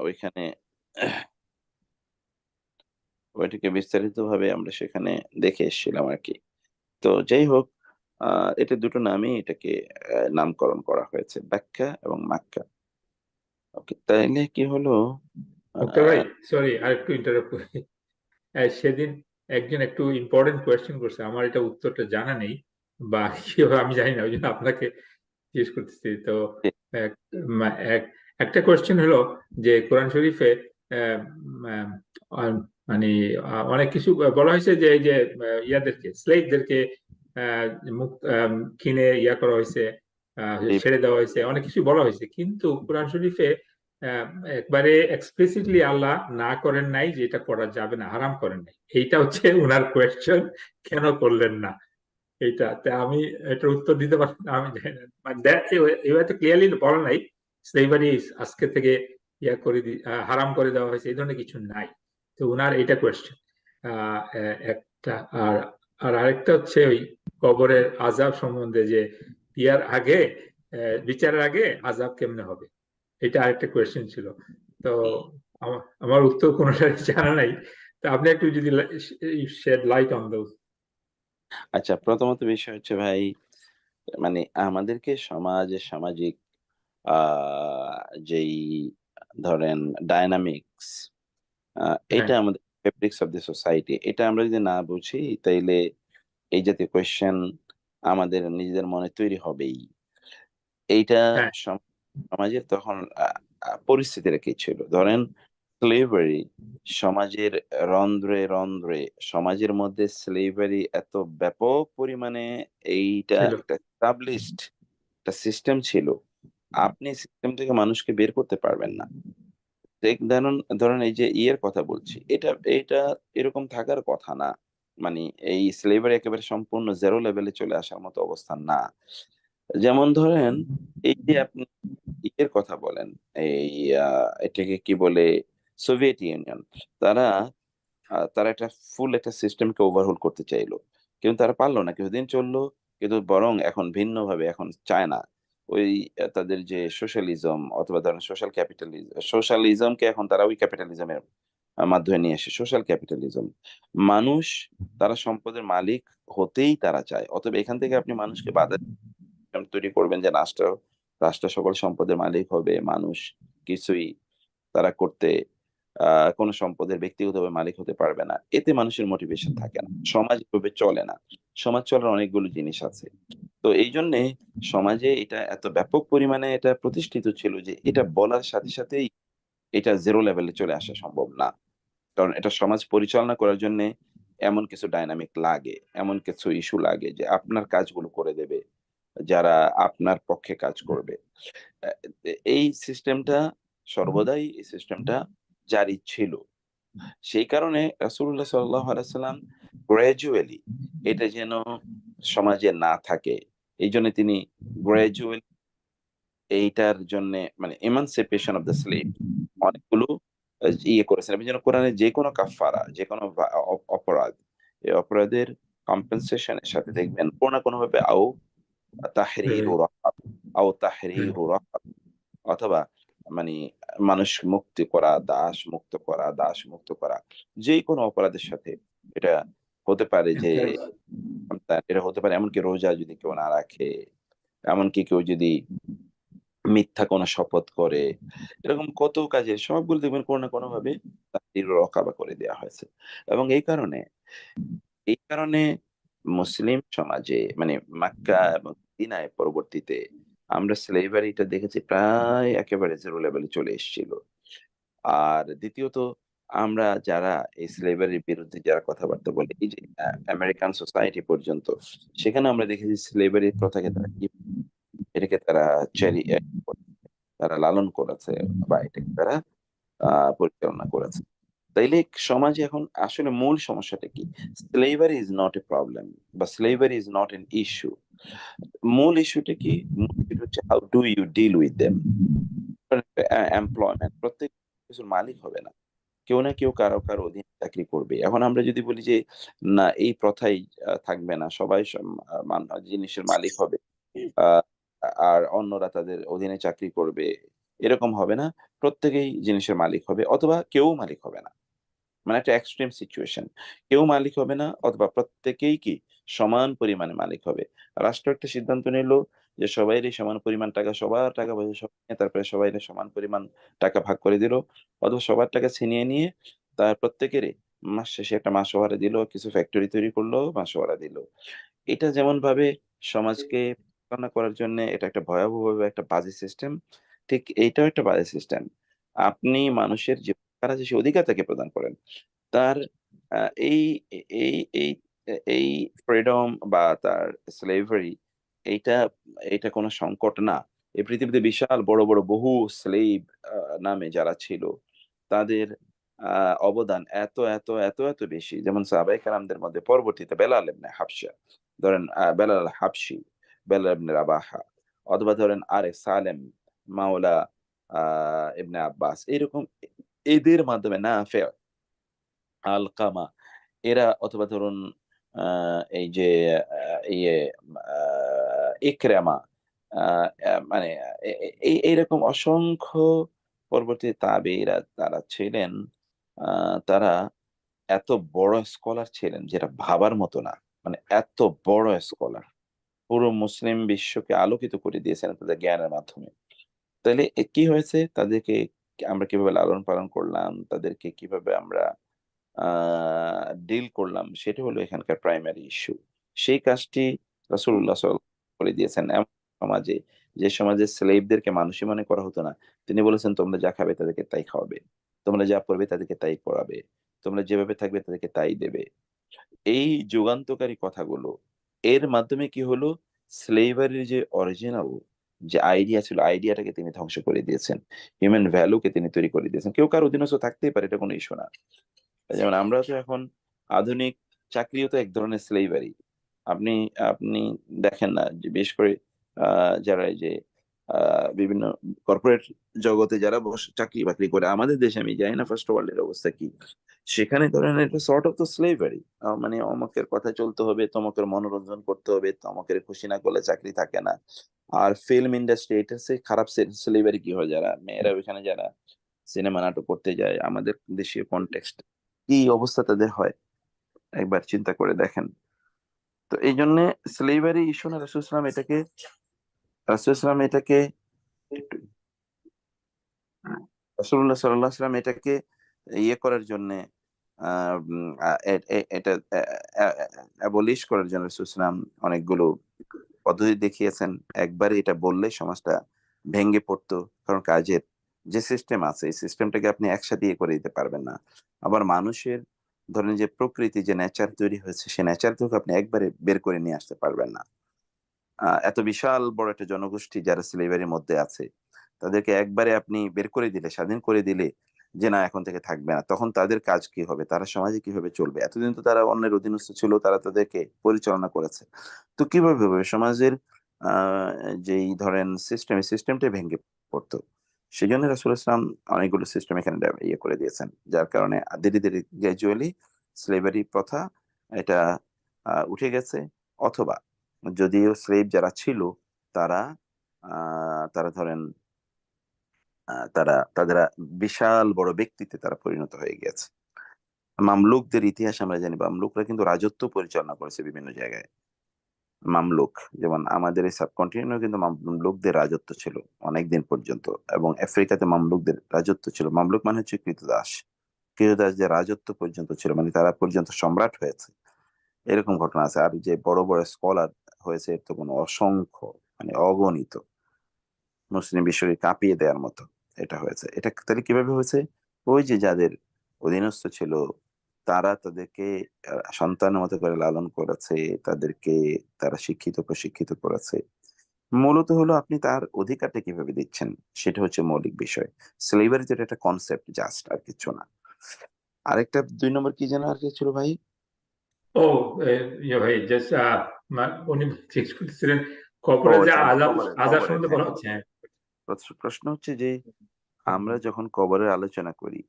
ওইখানে আমরা সেখানে দেখে এসেছিলাম আরকি। তো যাই হোক, এটা দুটো নামেই এটাকে নামকরণ করা হয়েছে, বাক্কা এবং মাক্কা। ওকে, তাইলে কি হলো? মুক্তার ভাই, সরি আর একটু ইন্টারাপ্ট করি। সেদিন একজন একটু ইম্পর্টেন্ট কোয়েশ্চেন করছে, আমার এটা উত্তরটা জানা নেই বা কিভাবে আমি জানি না, ওই জন্য আপনাকে জিজ্ঞেস করতেছি। তো একটা কোয়েশ্চেন হলো যে কোরআন শরীফে মানে অনেক কিছু বলা হয়েছে যে এই যে ইয়াদেরকে, স্লেভদেরকে কিনে ইয়া করা হয়েছে, ছেড়ে দেওয়া হয়েছে, অনেক কিছু বলা হয়েছে, কিন্তু কোরআন শরীফে একবারে এক্সপ্লিসিটলি আল্লাহ না করেন নাই যে এটা করা যাবে না, হারাম করেন নাই। এইটা হচ্ছে ওনার কোয়েশ্চেন, কেন করলেন না এইটা। আমি এটার উত্তর দিতে পারি না, আমি জানি না, এবার তো ক্লিয়ারলি বলা নাই স্লেভারি আজকে থেকে ইয়া করে হারাম করে দেওয়া হয়েছে, এই ধরনের কিছু নাই। তো ওনার এটা কোয়েশ্চেন একটা। আর আর আরেকটা হচ্ছে ওই কবরের আযাব সম্বন্ধে, যে ইয়ার আগে বিচারের আগে আযাব কেমনে হবে, এটা আরেকটা কোয়েশ্চেন ছিল। তো আমার উত্তর কোনোটাই জানা নাই, তো আপনি একটু যদি শেড লাইট অন দোজ। আচ্ছা, প্রথমত বিষয় হচ্ছে ভাই, মানে আমাদেরকে সামাজিক যেই ধরেন ডায়নামিক্স, হ্যাঁ, এটা আমাদের ফেব্রিক্স অফ দ্য সোসাইটি, এটা আমরা যদি না বুঝি তাইলে এই জাতীয় কোয়েশ্চেন আমাদের নিজেদের মনে তৈরি হবেই। এইটা হ্যাঁ, সমাজের তখন পরিস্থিতিটা কি ছিল, ধরেন স্লেভারি সমাজের রন্ধ্রে রন্ধ্রে, সমাজের মধ্যে স্লেভারি এত ব্যাপক পরিমাণে, এইটা ছিল। একটা এস্টাবলিশড একটা সিস্টেম ছিল। আপনি সিস্টেম থেকে মানুষকে বের করতে পারবেন না। ধরুন ধরুন এই যে ইয়ের কথা বলছি, এটা এটা এরকম থাকার কথা না। মানে এই স্লেভারি একেবারে সম্পূর্ণ জিরো লেভেলে চলে আসার মতো অবস্থা না। যেমন ধরেন এই যে আপনি ইয়ের কথা বলেন, এই এটাকে কি বলে, সোভিয়েত ইউনিয়ন, তারা তারা একটা ফুল একটা সিস্টেমকে ওভারহোল করতে চাইলো, কিন্তু তারা পারলো না, কিছুদিন চললো, কিন্তু বরং এখন ভিন্নভাবে এখন চায় না ওই তাদের যে সোশ্যালিজম অথবা ধরেন সোশ্যালিজমকে এখন তারা ওই ক্যাপিটালিজমের মাধ্যমে নিয়ে আসে, সোশ্যাল ক্যাপিটালিজম। মানুষ তারা সম্পদের মালিক হতেই তারা চায়, অতএব এখান থেকে আপনি মানুষকে বাধা তৈরি করবেন যে রাষ্ট্র রাষ্ট্র সকল সম্পদের মালিক হবে, মানুষ কিছুই তারা করতে কোনো সম্পদের ব্যক্তিগতভাবে মালিক হতে পারবে না, এতে মানুষের মোটিভেশন থাকে না, সমাজ এভাবে চলে না। সমাজ চলার অনেকগুলো জিনিস আছে। তো এই জন্যে সমাজে এটা এত ব্যাপক পরিমাণে এটা প্রতিষ্ঠিত ছিল যে এটা বলার সাথে সাথেই এটা জিরো লেভেলে চলে আসা সম্ভব না। কারণ এটা সমাজ পরিচালনা করার জন্যে এমন কিছু ডায়নামিক লাগে, এমন কিছু ইস্যু লাগে যে আপনার কাজগুলো করে দেবে যারা আপনার পক্ষে কাজ করবে। আ এই সিস্টেমটা সর্বদাই এই সিস্টেমটা জারি ছিল। সেই কারণে রাসূলুল্লাহ সাল্লাল্লাহু আলাইহি ওয়াসাল্লাম গ্র্যাজুয়ালি এটা যেন সমাজে না থাকে, এইজন্য তিনি গ্র্যাজুয়ালি এইটার জন্যে মানে এমানসিপেশন অফ দ্য স্লেভ অনেকগুলো ইয়ে করেছেন। আপনি যেন কোরআনের যেকোনো কাফারা, যেকোনো অপরাধ, এই অপরাধের কম্পেনসেশনের সাথে দেখবেন কোনো না কোনো ভাবে আও তাহরিরু রাকাব আও তাহরিরু রাকাব, অথবা মানে মানুষ মুক্তি করা, দাস মুক্ত করা, দাস মুক্ত করা, যে কোনো অপরাধের সাথে এটা হতে পারে যে এটা হতে পারে এমনকি রোজা যদি কেউ না রাখে, এমনকি কেউ যদি মিথ্যা কোনো শপথ করে, এরকম কত কাজে সবগুলো দেখবেন কোনো না কোনো ভাবে রকাবা করে দেওয়া হয়েছে। এবং এই কারণে মুসলিম সমাজে মানে মক্কা এবং মদিনায় পরবর্তীতে আমরা স্লেভারিটা দেখেছি প্রায় একেবারে জিরো লেভেলে চলে এসেছিল। আর দ্বিতীয়ত আমরা যারা এই স্লেভারির বিরুদ্ধে যারা কথাবার্তা বলে, এই যে আমেরিকান সোসাইটি পর্যন্ত, সেখানে আমরা দেখেছি স্লেভারি প্রথাকে এটাকে তারা চেরি তারা লালন করেছে বা এটাকে তারা পরিচালনা করেছে। তাইলে সমাজে এখন আসলে মূল সমস্যাটা কি? Slavery is not a problem বা slavery is not an issue. মূল ইস্যুটা কি? মূল ইস্যুটা হচ্ছে how do you deal with them. Employment, প্রত্যেক কিছুর মালিক হবে না, কেউ না কেউ কারো অধীনে চাকরি করবে। এখন আমরা যদি বলি যে না এই প্রথাই থাকবে না, সবাই জিনিসের মালিক হবে আহ, আর অন্যরা তাদের অধীনে চাকরি করবে, এরকম হবে না। প্রত্যেকেই জিনিসের মালিক হবে অথবা কেউ মালিক হবে না, মানে একটা এক্সট্রিম সিচুয়েশন। কেউ মালিক হবে না অথবা প্রত্যেকেই কি সমান পরিমাণে মালিক হবে। রাষ্ট্র একটা সিদ্ধান্ত নিল যে সবাইরই সমান পরিমাণ টাকা, সবার টাকা পয়সা সব নিয়ে তারপরে সবাই সমান পরিমাণ টাকা ভাগ করে দিল, অথবা সবার টাকা ছিনিয়ে নিয়ে তার প্রত্যেকেরই মাস শেষে একটা মাসোহারা দিল, কিছু ফ্যাক্টরি তৈরি করলো, মাসোহারা দিল। এটা যেমন ভাবে সমাজকে পরিচালনা করার জন্য এটা একটা ভয়াবহভাবে একটা বাজে সিস্টেম, ঠিক এইটাও একটা বাজে সিস্টেম। আপনি মানুষের যে অধিকার আছে সেই অধিকার তাকে প্রদান করেন। তার এই এই এই এই ফ্রিডম বা তার স্লেভারি, এইটা এটা কোনো সংকট না। এই পৃথিবীতে বিশাল বড় বড় বহু স্লেভ নামে যারা ছিল, তাদের অবদান এত এত এত এত বেশি। যেমন সাহাবায়ে কেরামদের মধ্যে পরবর্তীতে বেলাল ইবনে হাবশা, ধরেন বেলাল আল হাবশি, বেলাল ইবনে রাবাহা, অথবা ধরেন আরেক সালেম মাওলা ইবনে আব্বাস, এরকম এদের মাধ্যমে নাফে, আলকামা, এরা, অথবা ধরুন এই যে ইয়ে ইকরামা, মানে এইরকম অসংখ্য পরবর্তী তাবেঈরা তারা ছিলেন। তারা এত বড় স্কলার ছিলেন যেটা ভাবার মতো না, মানে এত বড় স্কলার, পুরো মুসলিম বিশ্বকে আলোকিত করে দিয়েছেন তাদের জ্ঞানের মাধ্যমে। তাহলে কি হয়েছে? তাদেরকে আমরা কিভাবে লালন পালন করলাম, তাদেরকে কিভাবে আমরা ডিল করলাম, সেটা হলো এখানকার প্রাইমারি ইস্যু। সেই কাজটি রাসূলুল্লাহ সাল্লাল্লাহু আলাইহি ওয়াসাল্লাম করে দিয়েছেন এমন সমাজে, যে সমাজে স্লেভদেরকে মানুষই মনে করা হতো না। তিনি বলেছেন তোমরা যা খাবে তাদেরকে তাই খাওয়াবে, তোমরা যা পড়বে তাদেরকে তাই পড়াবে, তোমরা যেভাবে থাকবে তাদেরকে তাই দেবে। এই যুগান্তকারী কথাগুলো, এর মাধ্যমে কি হলো? স্লেভারির যে অরিজিনাল যে আইডিয়া ছিল, আইডিয়াটাকে তিনি ধ্বংস করে দিয়েছেন। হিউম্যান ভ্যালুকে তিনি তৈরি করে দিয়েছেন। কেউ কার অধীনস্থ থাকতেই পারে, এটা কোনো ইস্যু না। যেমন আমরা তো এখন আধুনিক চাকরিও তো এক ধরনের স্লেভারি। আপনি আপনি দেখেন না যে বেশ করে যারা এই যে বিভিন্ন কর্পোরেট জগতে যারা চাকরি বাকরি করে, আমাদের দেশে আমি জানি না ফার্স্ট ওয়ার্ল্ডের অবস্থা কি, সেখানে ধরেন এটা সর্ট অফ তো স্লেভারি। মানে অমকের কথা চলতে হবে, তমকের মনোরঞ্জন করতে হবে, তমকের খুশি না করলে চাকরি থাকে না। আর ফিল্ম ইন্ডাস্ট্রি, এটা সে খারাপ স্লেভারি কি হয়, যারা মেয়েরা ওইখানে যারা সিনেমা নাটক করতে যায়, আমাদের দেশীয় কনটেক্সট কি অবস্থা তাদের হয়, একবার চিন্তা করে দেখেন। তো এই জন্য স্লেভারি ইস্যু না, রাসূল ইসলাম এটাকে রাসূলুল্লাহ সাল্লাল্লাহু আলাইহি ওয়াসাল্লাম এটাকে ইয়ে করার জন্য এটা অ্যাবলিশ করার জন্য রাসূল ইসলাম অনেকগুলো পদ্ধতি দেখিয়েছেন। একবারে এটা বললেই সমাজটা ভেঙে পড়তো, কারণ কাজের যে সিস্টেম আছে এই সিস্টেমটাকে আপনি একসাথে ইয়ে করে দিতে পারবেন না। আবার মানুষের ধরেন যে প্রকৃতি যে নেচার তৈরি হয়েছে, সে নেচার থেকে আপনি একবারে বের করে নিয়ে আসতে পারবেন না। এত বিশাল বড় একটা জনগোষ্ঠী যারা স্লেভারির মধ্যে আছে, তাদেরকে একবারে আপনি বের করে দিলে, স্বাধীন করে দিলে যে না এখন থেকে থাকবে না, তখন তাদের কাজ কি হবে, তারা সমাজে কিভাবে চলবে? এতদিন তো তারা অন্যের অধীনস্থ ছিল, তারা তাদেরকে পরিচালনা করেছে, তো কিভাবে হবে? সমাজের যেই ধরেন সিস্টেমটাই ভেঙে পড়তো। সেই জন্য রাসূল ইসলাম অনেকগুলো সিস্টেম এখানে ইয়ে করে দিয়েছেন, যার কারণে ধীরে ধীরে গ্র্যাজুয়ালি স্লেভারি প্রথা এটা উঠে গেছে, অথবা যদিও স্লেভ যারা ছিল তারা তারা ধরেন তাদের বিশাল বড় ব্যক্তিতে তারা পরিণত হয়ে গেছে। মামলুকদের ইতিহাস আমরা জানি, মামলুকরা কিন্তু রাজত্ব পরিচালনা করেছে বিভিন্ন জায়গায়। মামলুক যেমন আমাদের এই সাবকন্টিনেন্টও কিন্তু মামলুকদের রাজত্ব ছিল অনেকদিন পর্যন্ত, এবং আফ্রিকাতে মামলুকদের রাজত্ব ছিল। মামলুক মানে হচ্ছে কৃতদাস, কৃতদাসদের রাজত্ব পর্যন্ত ছিল, মানে তারা পর্যন্ত সম্রাট হয়েছে, এরকম ঘটনা আছে। আর যে বড় বড় স্কলার হয়েছে এর তো কোনো অসংখ্য, মানে অগণিত, মুসলিম বিশ্বকে কাঁপিয়ে দেওয়ার মতো এটা হয়েছে। এটা তাহলে কিভাবে হয়েছে? ওই যে যাদের অধীনস্থ ছিল তারা তাদেরকে সন্তানের মতো করে লালন করেছে, তাদেরকে তারা শিক্ষিত প্রশিক্ষিত করেছে। মূলত হলো আপনি তার অধিকারটা কিভাবে দিচ্ছেন, সেটা হচ্ছে মৌলিক বিষয়। স্লেভারি যেটা একটা কনসেপ্ট, জাস্ট, আর কিছু না। আরেকটা 2 নম্বর কি যেন আর কি ছিল ভাই? ও ভাই জাস্ট উনি জিজ্ঞেস করতেছিলেন ও কবরের যে আচ্ছা, আজাব কবরের আজাব কবরের সম্বন্ধে বলা হ্যাঁ। হচ্ছে। হ্যাঁ, প্রশ্ন হচ্ছে যে আমরা যখন কবরের আলোচনা করি,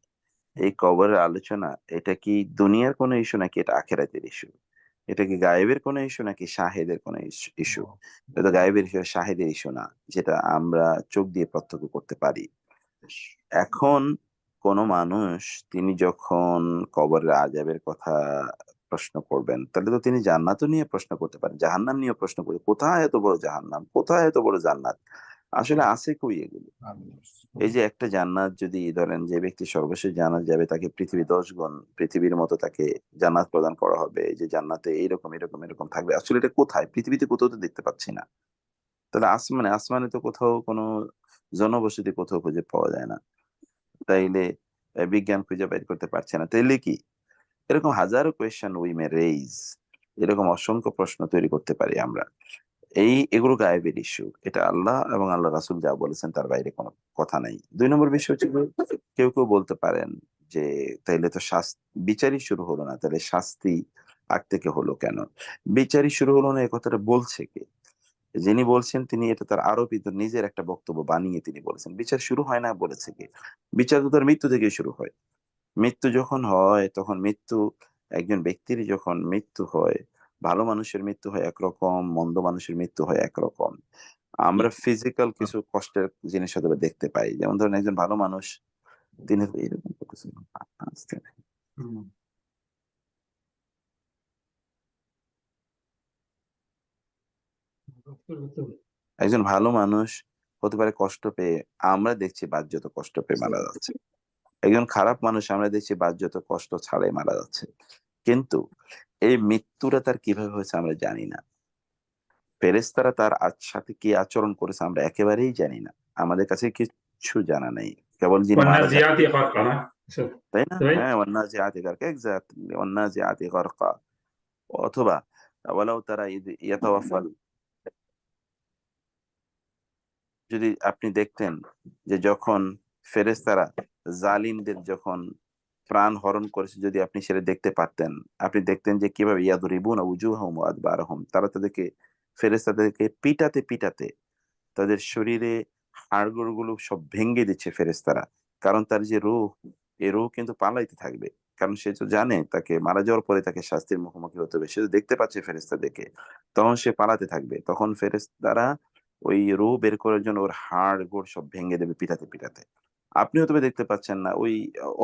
এই কবরের আলোচনা এটা কি দুনিয়ার কোনো ইস্যু নাকি এটা আখেরাতের ইস্যু? এটা কি গায়েবের কোনো ইস্যু নাকি শাহেদের কোনো ইস্যু? এটা গায়েবের ইস্যু, শাহেদের ইস্যু না, যেটা আমরা চোখ দিয়ে প্রত্যক্ষ করতে পারি। এখন কোন মানুষ তিনি যখন কবরের আযাবের কথা প্রশ্ন করবেন, তাহলে তো তিনি জান্নাতও নিয়ে প্রশ্ন করতে পারেন, জাহান্নাম নিয়ে প্রশ্ন করবে, কোথায় এত বড় জাহান্নাম, কোথায় এত বড় জান্নাত, আসলে আছে কই এগুলো? এই যে একটা জান্নাত, যদি ধরেন যে ব্যক্তি সর্বশেষ জান্নাত যাবে, তাকে পৃথিবী 10 গুণ পৃথিবীর মতো তাকে জান্নাত প্রদান করা হবে, এই যে জান্নাতে এইরকম এরকম এরকম থাকবে, আসলে এটা কোথায়? পৃথিবীতে কোথাও তো দেখতে পাচ্ছি না। তাহলে আসমানে, আসমানে তো কোথাও কোনো জনবসতি কোথাও খুঁজে পাওয়া যায় না, তাইলে বিজ্ঞান খুঁজে বের করতে পারছে না, তাইলে কি? এরকম হাজারো কোয়েশ্চেন উই মে রেইজ, এরকম অসংখ্য প্রশ্ন তৈরি করতে পারি আমরা। এগুলো গায়েবের ইস্যু, এটা আল্লাহ এবং আল্লাহ রাসূল যা বলেছেন তার বাইরে কোনো কথা নাই। 2 নম্বর বিষয় হচ্ছে যে, কেউ কেউ বলতে পারেন যে তাইলে তো বিচারই শুরু হলো না, তাহলে শাস্তি আগ থেকে হলো কেন? বিচারই শুরু হলো না, এই কথাটা বলছে কে? যিনি বলছেন তিনি এটা তার আরোপিত নিজের একটা বক্তব্য বানিয়ে তিনি বলেছেন। বিচার শুরু হয় না বলেছে কে? বিচার তো তার মৃত্যু থেকে শুরু হয়। মৃত্যু যখন হয় তখন একজন ব্যক্তির যখন মৃত্যু হয়, ভালো মানুষের মৃত্যু হয় একরকম, মন্দ মানুষের মৃত্যু হয় একরকম। আমরা ফিজিক্যাল কিছু কষ্টের জিনিস হয়তো বা দেখতে পাই, যেমন ধরেন একজন ভালো মানুষ তিনি তো এরকম করতেছেন। আস্তে। হুম। একজন ভালো মানুষ হতে পারে কষ্ট পেয়ে, আমরা দেখছি বাহ্যত কষ্ট পেয়ে মারা যাচ্ছে। একজন খারাপ মানুষ আমরা দেখছি বাহ্যত কষ্ট ছাড়াই মারা যাচ্ছে। কিন্তু এই মৃত্যুটা তার কিভাবে হয়েছে আমরা জানি না। ফেরেশতারা তার সাথে কি আচরণ করেছে আমরা একেবারেই জানি না। আমাদের কাছে কিচ্ছু জানা নেই, কেবল যিনি মারা যান, والنازعات غرقا না? তাই না? ভাই হ্যাঁ, ওয়ান্নাজিআতি গারকা, এক্সাক্টলি, ওয়ান্নাজিআতি গারকা। অথবা ওয়ালাউ তারা ইয ইয়াতাওয়াফাল, যদি আপনি দেখতেন যে যখন ফেরেশতারা জালিমদের যখন প্রাণ হরণ করেছে, যদি আপনি সেটা দেখতে পারতেন, আপনি দেখতেন যে কিভাবে ইয়াদরিবুনা উজুহাহুম ওয়া আদবারহুম, তারা ফেরেশতাদেরকে পিটাতে পিটাতে তাদের শরীরে হাড়গোড় গুলো সব ভেঙে দিচ্ছে ফেরেশতারা। কারণ তার যে রূহ, এই রূহ কিন্তু পালাইতে থাকবে, কারণ সে তো জানে তাকে মারা যাওয়ার পরে তাকে শাস্তির মুখোমুখি হতে হবে, সে তো দেখতে পাচ্ছে ফেরেশতাদেরকে, তখন সে পালাতে থাকবে, তখন ফেরেশতারা ওই রূহ বের করার জন্য ওর হাড় গোড় সব ভেঙে দেবে পিটাতে পিটাতে। আপনি হয়তো বা দেখতে পাচ্ছেন না, ওই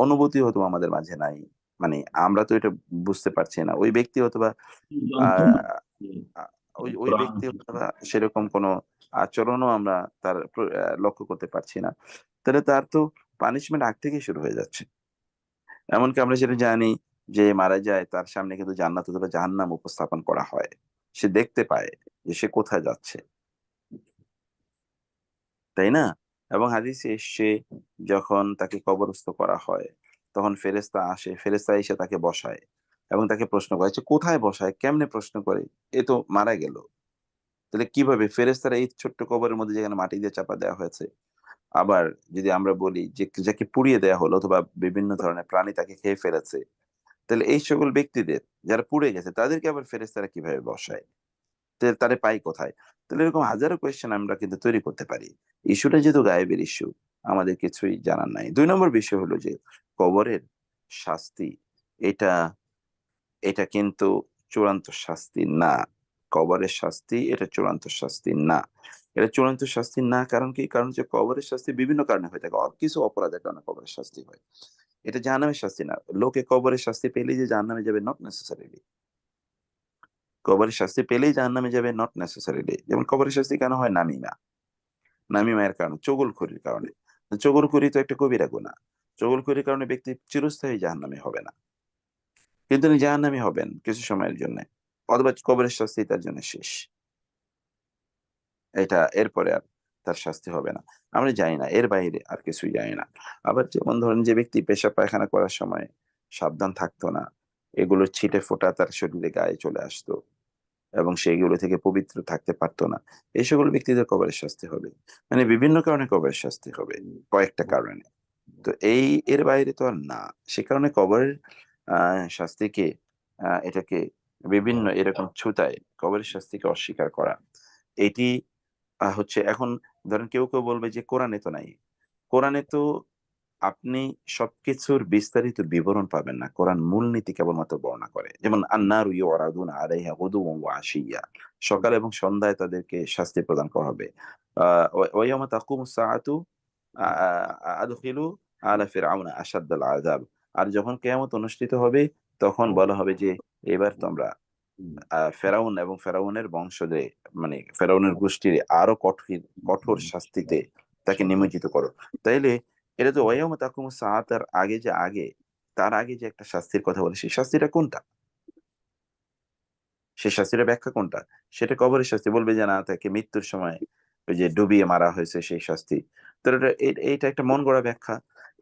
অনুভূতি হয়তো আমাদের মাঝে নাই, মানে আমরা তো এটা বুঝতে পারছি না। ওই ব্যক্তি অথবা যন্ত্রণা। আহ আ- ওই ওই প্রাণ। ব্যক্তি অথবা সেরকম কোনো আচরণও আমরা তার লক্ষ্য করতে পারছি না, তাহলে তার তো পানিশমেন্ট আগ থেকেই শুরু হয়ে যাচ্ছে। এমনকি আমরা যেটা জানি, যে মারা যায় তার সামনে কিন্তু জান্নাত অথবা জাহান্নাম উপস্থাপন করা হয়, সে দেখতে পায় যে সে কোথায় যাচ্ছে, তাই না? এবং হাদিসে এসছে, যখন তাকে কবরস্থ করা হয় তখন ফেরেশতা আসে, ফেরেশতা এসে তাকে বসায় এবং তাকে প্রশ্ন করে, "আচ্ছা, কোথায় বসায়, কেমনে প্রশ্ন করে? এ তো মারা গেল।" তাহলে কিভাবে ফেরেশতারা এই ছোট্ট কবরের মধ্যে যেখানে মাটি দিয়ে চাপা দেওয়া হয়েছে, আবার যদি আমরা বলি যে যাকে পুড়িয়ে দেওয়া হলো অথবা বিভিন্ন ধরনের প্রাণী তাকে খেয়ে ফেলেছে, তাহলে এই সকল ব্যক্তিদের যারা পুড়ে গেছে তাদেরকে আবার ফেরেশতারা কিভাবে বসায়, তারে পাই কোথায়? তাহলে এরকম হাজারো কোয়েশ্চেন আমরা কিন্তু তৈরি করতে পারি। ইস্যুটা যেহেতু গায়েবের ইস্যু, আমাদের কিছুই জানার নাই। 2 নম্বর বিষয় হলো যে কবরের শাস্তি, এটা এটা কিন্তু চূড়ান্ত শাস্তি না। কবরের শাস্তি এটা চূড়ান্ত শাস্তি না। এটা চূড়ান্ত শাস্তি না, কারণ কি? কারণ যে কবরের শাস্তি বিভিন্ন কারণে হয়ে থাকে, কিছু অপরাধের কারণে কবরের শাস্তি হয়। এটা জাহান্নামের শাস্তি না। লোকে কবরের শাস্তি পেলেই যে জাহান্নামে যাবে, নট নেসেসারিলি। কবরের শাস্তি পেলেই জাহান্নামে যাবে, নট নেসেসারিলি। যেমন কবরের শাস্তি কেন হয়? নামিমায়ের কারণে, চগলখড়ির কারণে। চগলখড়ি তো একটা কবিরা গুনাহ। চগলখড়ির কারণে ব্যক্তি চিরস্থায়ী জাহান্নামে হবে না, কিন্তু তিনি জাহান্নামী হবেন কিছু সময়ের জন্য, অথবা কবরের শাস্তি তার জন্য শেষ। এটা এরপরে আর তার শাস্তি হবে না। আমরা জানি না, এর বাইরে আর কিছুই জানি না। আবার যেমন ধরেন, যে ব্যক্তি পেশাব পায়খানা করার সময় সাবধান থাকতো না, এগুলোর ছিটে ফোঁটা তার শরীরে গায়ে চলে আসতো এবং সেগুলো থেকে পবিত্র থাকতে পারতো না, এই সকল ব্যক্তিদের কবরের শাস্তি হবে। মানে বিভিন্ন কারণে কবরের শাস্তি হবে, কয়েকটা কারণে। তো এর বাইরে তো আর না। সে কারণে কবরের শাস্তিকে, এটাকে বিভিন্ন এরকম ছুতায় কবরের শাস্তিকে অস্বীকার করা, এটি হচ্ছে এখন ধরেন কেউ কেউ বলবে যে কোরআনে তো নাই। কোরআনে তো আপনি সবকিছুর বিস্তারিত বিবরণ পাবেন না। কোরআন মূলনীতি কেবলমাত্র বর্ণনা করে। যেমন আন্নারু ইউরাদুনা আলাইহা গুদুওয়ান ওয়া আশিয়্যা, সকাল এবং সন্ধ্যায় তাদেরকে শাস্তি প্রদান করা হবে। ওয়া ইয়াওমা তাকুমুস সাআতু আদখিলু আলা ফিরআউনা আশাদ্দাল আযাব, আর যখন কিয়ামত অনুষ্ঠিত হবে তখন বলা হবে যে এবার তোমরা ফেরাউন এবং ফেরাউনের বংশধে, মানে ফেরাউনের গোষ্ঠীর আরো কঠিন কঠোর শাস্তিতে তাকে নিমজ্জিত করো। তাইলে এটা তো ওয়াইয়াউমা তাকুমুস সাআতার তার আগে যে একটা শাস্তির কথা বলে, সেই শাস্তিটা কোনটা? সেই শাস্তির ব্যাখ্যা কোনটা? সেটা কবরের শাস্তি। বলবে যে না, তাকে মৃত্যুর সময় ওই যে ডুবিয়ে মারা হয়েছে সেই শাস্তি। তো এইটা একটা মন গড়া ব্যাখ্যা।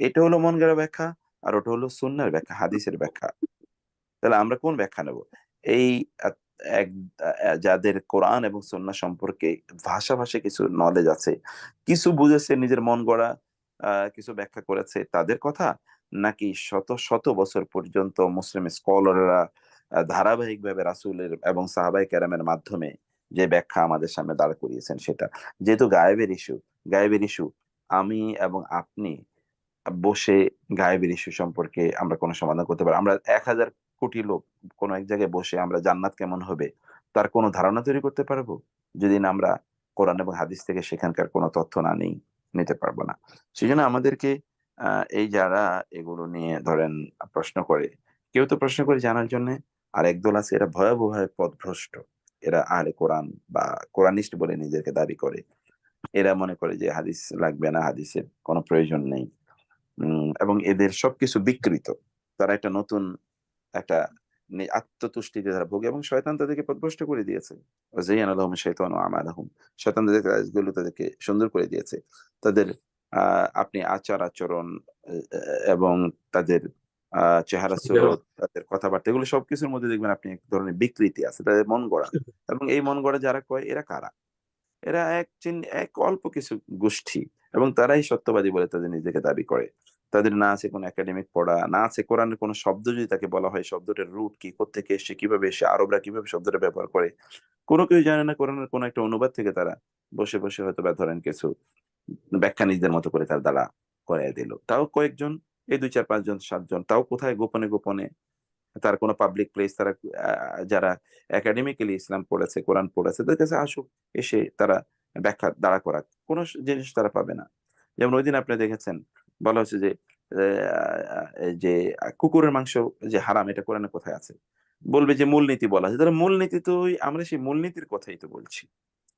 এটা হলো মন গড়া ব্যাখ্যা, আর ওটা হলো সুন্নাহর ব্যাখ্যা, হাদিসের ব্যাখ্যা। তাহলে আমরা কোন ব্যাখ্যা নেব? এই এক যাদের কোরআন এবং সুন্নাহ সম্পর্কে ভাষাভাষী কিছু নলেজ আছে, কিছু বুঝেছে, নিজের মন গড়া কিছু ব্যাখ্যা করেছে, তাদের কথা, নাকি শত শত বছর পর্যন্ত মুসলিম স্কলাররা ধারাবাহিকভাবে রাসূলের এবং সাহাবায়ে কেরামের মাধ্যমে যে ব্যাখ্যা আমাদের সামনে দাঁড় করিয়েছেন সেটা? যেহেতু গায়েবের ইস্যু, আমি এবং আপনি বসে গায়েবের ইস্যু সম্পর্কে আমরা কোনো সমাধান করতে পারি? আমরা ১,০০০ কোটি লোক কোনো এক জায়গায় বসে আমরা জান্নাত কেমন হবে তার কোনো ধারণা তৈরি করতে পারবো, যদি না আমরা কোরআন এবং হাদিস থেকে সেখানকার কোনো তথ্য নিতে পারবো না। সেজন্য আমাদেরকে এই যারা এগুলো নিয়ে ধরেন প্রশ্ন করে, কেউ তো প্রশ্ন করে জানার জন্য, আর একদল আছে এরা ভয়াবহভাবে পথভ্রষ্ট। এরা আহলে কোরআন বা কোরআনিস্ট বলে নিজেকে দাবি করে। এরা মনে করে যে হাদিস লাগবে না, হাদিসের কোনো প্রয়োজন নেই। এবং এদের সবকিছু বিকৃত। তারা একটা নতুন একটা আত্মতুষ্টিতে তারা ভোগে, এবং শয়তান তাদেরকে পথভ্রষ্ট করে দিয়েছে। ওয়াযায়্যানা লাহুম শাইতানু আমালাহুম, শয়তান তাদের কাজগুলো তাদেরকে সুন্দর করে দিয়েছে। তাদের আপনি আচার-আচরণ এবং তাদের চেহারা সুরত, তাদের কথাবার্তা, এগুলো সবকিছুর মধ্যে দেখবেন আপনি এক ধরনের বিকৃতি আছে, তাদের মন গড়া। এবং এই মন গড়া যারা কয়, এরা কারা? এরা এক অল্প কিছু গোষ্ঠী, এবং তারাই সত্যবাদী বলে তাদের নিজেকে দাবি করে। তাদের না আছে কোনো একাডেমিক পড়া, না আছে কোরআনের কোনো শব্দ যদি তাকে বলা হয় শব্দটার রুট কি, কোত্থেকে এসে, কিভাবে এসে, আরবরা কিভাবে শব্দটা ব্যবহার করে, কোনো কেউ জানে না। কোরআনের কোনো একটা অনুবাদ থেকে তারা বসে বসে হয়তো বা ধরেন কিছু ব্যাখ্যা নিজেদের মতো করে তার দ্বারা করাই দিল। তাও কয়েকজন, এই 2, 4, 5 জন 7 জন, তাও কোথায় গোপনে গোপনে, তার কোনো পাবলিক প্লেস, তারা যারা একাডেমিক্যালি ইসলাম পড়েছে, কোরআন পড়েছে, তাদের কাছে আসুক, এসে তারা ব্যাখ্যা দাঁড়া করাক, কোনো জিনিস তারা পাবে না। যেমন ওই দিন আপনি দেখেছেন বলা হচ্ছে যে যে কুকুরের মাংস যে হারাম, এটা কোরআনে কোথায় আছে? বলবে যে মূলনীতি বলা আছে। তাহলে মূলনীতি তো আমরা সেই মূলনীতির কথাই তো বলছি,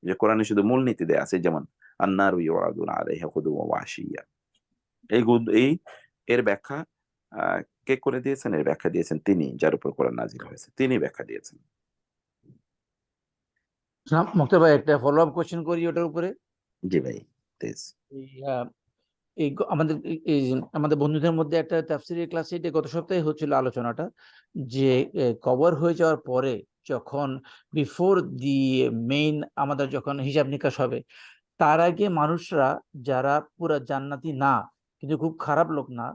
যে কোরআনে শুধু মূলনীতি দেয়া আছে। যেমন আন্নারু ইউরাদুনা আলাইহা গুদুওয়ান ওয়া আশিয়্যা, এই এর ব্যাখ্যা কে করে দিয়েছেন? এর ব্যাখ্যা দিয়েছেন তিনি, যার উপর কোরআন নাযিল হয়েছে, তিনি ব্যাখ্যা দিয়েছেন। মুক্তা ভাই, একটা ফলো আপ কোশ্চেন করি ওটার উপরে। জি ভাই, প্লিজ। আমাদের বন্ধুদের মধ্যে একটা তাফসীরের ক্লাসে, এটা গত সপ্তাহে হচ্ছিল আলোচনাটা, যে কবর হয়ে যাওয়ার পরে, যখন বিফোর দি মেইন আমাদের যখন হিসাব নিকাশ হবে, তার আগে মানুষরা যারা পুরা জান্নাতি না কিন্তু খুব খারাপ লোক না,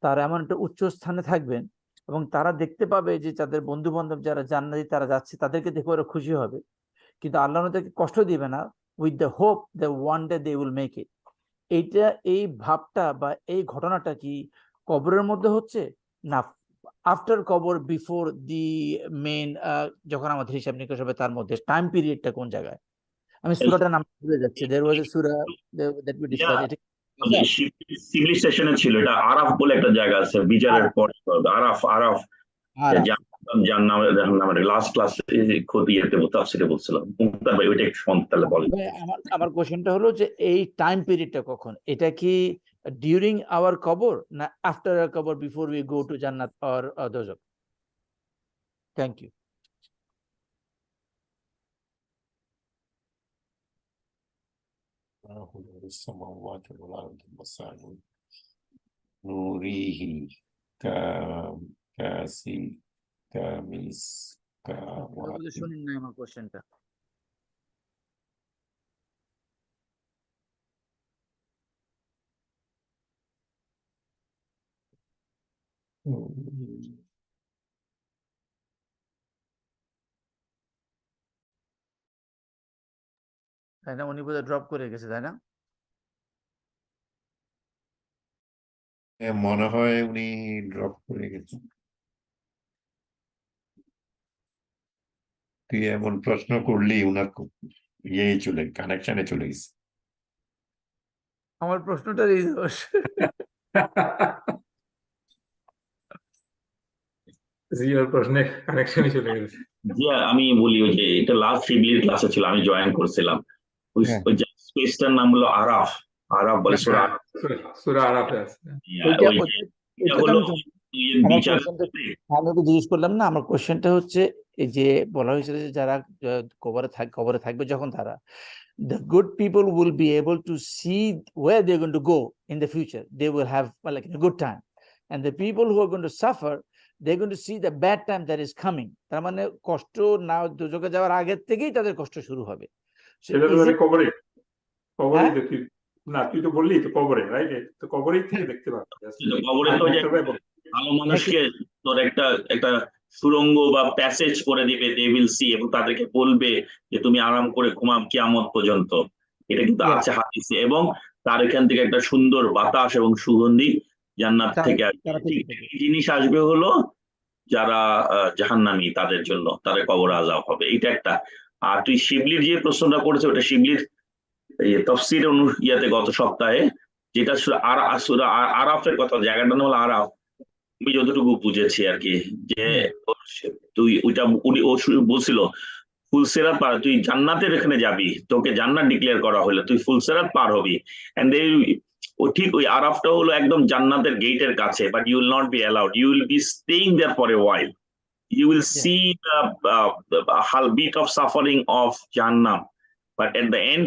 তারা এমন একটা উচ্চ স্থানে থাকবেন, এবং তারা দেখতে পাবে যে তাদের বন্ধু বান্ধব যারা জান্নাতি তারা যাচ্ছে, তাদেরকে দেখে ওরা খুশি হবে, কিন্তু আল্লাহ তাদেরকে কষ্ট দিবে না, with the hope the one day they will make it. এই ভাবটা বা এই ঘটনাটা কি কবরের মধ্যে হচ্ছে, না আফটার কবর বিফোর দি মেইন, যখন আমাদের হিসাব নিকাশ হবে তার মধ্যে টাইম পিরিয়ডটা কোন জায়গায়? আমি সূরাটার নাম ভুলে যাচ্ছি। দেয়ার ওয়াজ এ সূরা দ্যাট উই ডিসকাস। এটা সিভিলাইজেশনে ছিল, এটা আরাফ বলে একটা জায়গা আছে, বিচারের পর আরাফ আরাফ আরাফ। যার নামে লাস্ট ক্লাস খতিয়েতে তাফসীরে বলছিলাম। মুক্তার ভাই ওইটা একটু শুনতে তাহলে বলেন। ভাই, আমার কোশ্চেনটা হলো যে এই টাইম পিরিয়ডটা কখন? এটা কি ডিউরিং আওয়ার কবর না আফটার আওয়ার কবর, বিফোর উই গো টু জান্নাত অর দোজখ? Thank you. السماوات والأرض مثل نوره كاسي كمس كواكب শুনেন না আমার কোশ্চেনটা। তাই না? উনি বোধহয় ড্রপ করে গেছে, তাই না? মনে হয় উনি ড্রপ করে গেছেন। তুই এমন প্রশ্ন করলি উনার কানেকশনে চলে গেছে। আমার প্রশ্নটারই দোষ। জিওর প্রশ্নে কানেকশনই চলে গেছে। যে আমি বলি ওই যে এটা লাস্ট শিবলির ক্লাসে ছিল, আমি জয়েন করছিলাম। ওই হ্যাঁ। ওই স্পেসটার নাম হলো আরাফ। আরাফ বলে সূরা আরাফ। সূরা আরাফে আছে। ওইটা ওই যে এটা ওইটা হলো আমার বিচার। কোশ্চেনটা আমি তো জিজ্ঞেস করলাম না, আমার কোশ্চেনটা হচ্ছে এই যে বলা হয়েছিল যে যারা কবরে থাকবে যখন, তারা the good people will be able to see where they're going to go in the future. They will have like a good time, and the people who are going to suffer, they're going to see the bad time that is coming. তার মানে কষ্ট না দোজখে যাওয়ার আগে থেকেই তাদের কষ্ট শুরু হবে। So সেটা তো is মানে it- কবরে হ্যাঁ? তো না, তুই তো বললি তো কবরে, রাইট? তো কবরেই থেকে দেখতে পাবি। কবরে তো যে ভালো মানুষকে তোর একটা একটা সুড়ঙ্গ বা প্যাসেজ করে দিবে, দে উইল সি, এবং তাদেরকে বলবে যে তুমি আরাম করে ঘুমাও কিয়ামত পর্যন্ত। এটা কিন্তু Yeah. আছে হাদিসে, এবং তার এখান থেকে একটা সুন্দর বাতাস এবং সুগন্ধি জান্নাত থেকে আসবে। তারা ঠিক পেতে একই জিনিস আসবে হলো যারা জাহান্নামী, তাদের জন্য তাদের কবর আযাব হবে। এটা একটা। আর তুই শিবলির যে প্রশ্নটা করেছে, ওটা শিবলির তফসির ইয়াতে গত সপ্তাহে, যেটা সূরা আরাফের কথা, জায়গাটা নাম হলো আরাফ। আমি যতটুকু বুঝেছি আর কি, যে তুই ওইটা ও বলছিল ফুলসেরাত পার, তুই জান্নাতের এখানে যাবি, তোকে জান্নাত ডিক্লেয়ার করা হলো, তুই ফুলসেরাত পার হবি, এন্ড ও ঠিক ওই আরাফটা হলো একদম জান্নাতের গেটের কাছে, but you will not be allowed, you will be staying there for a while, you will see the bit of suffering of Jahannam, but at the end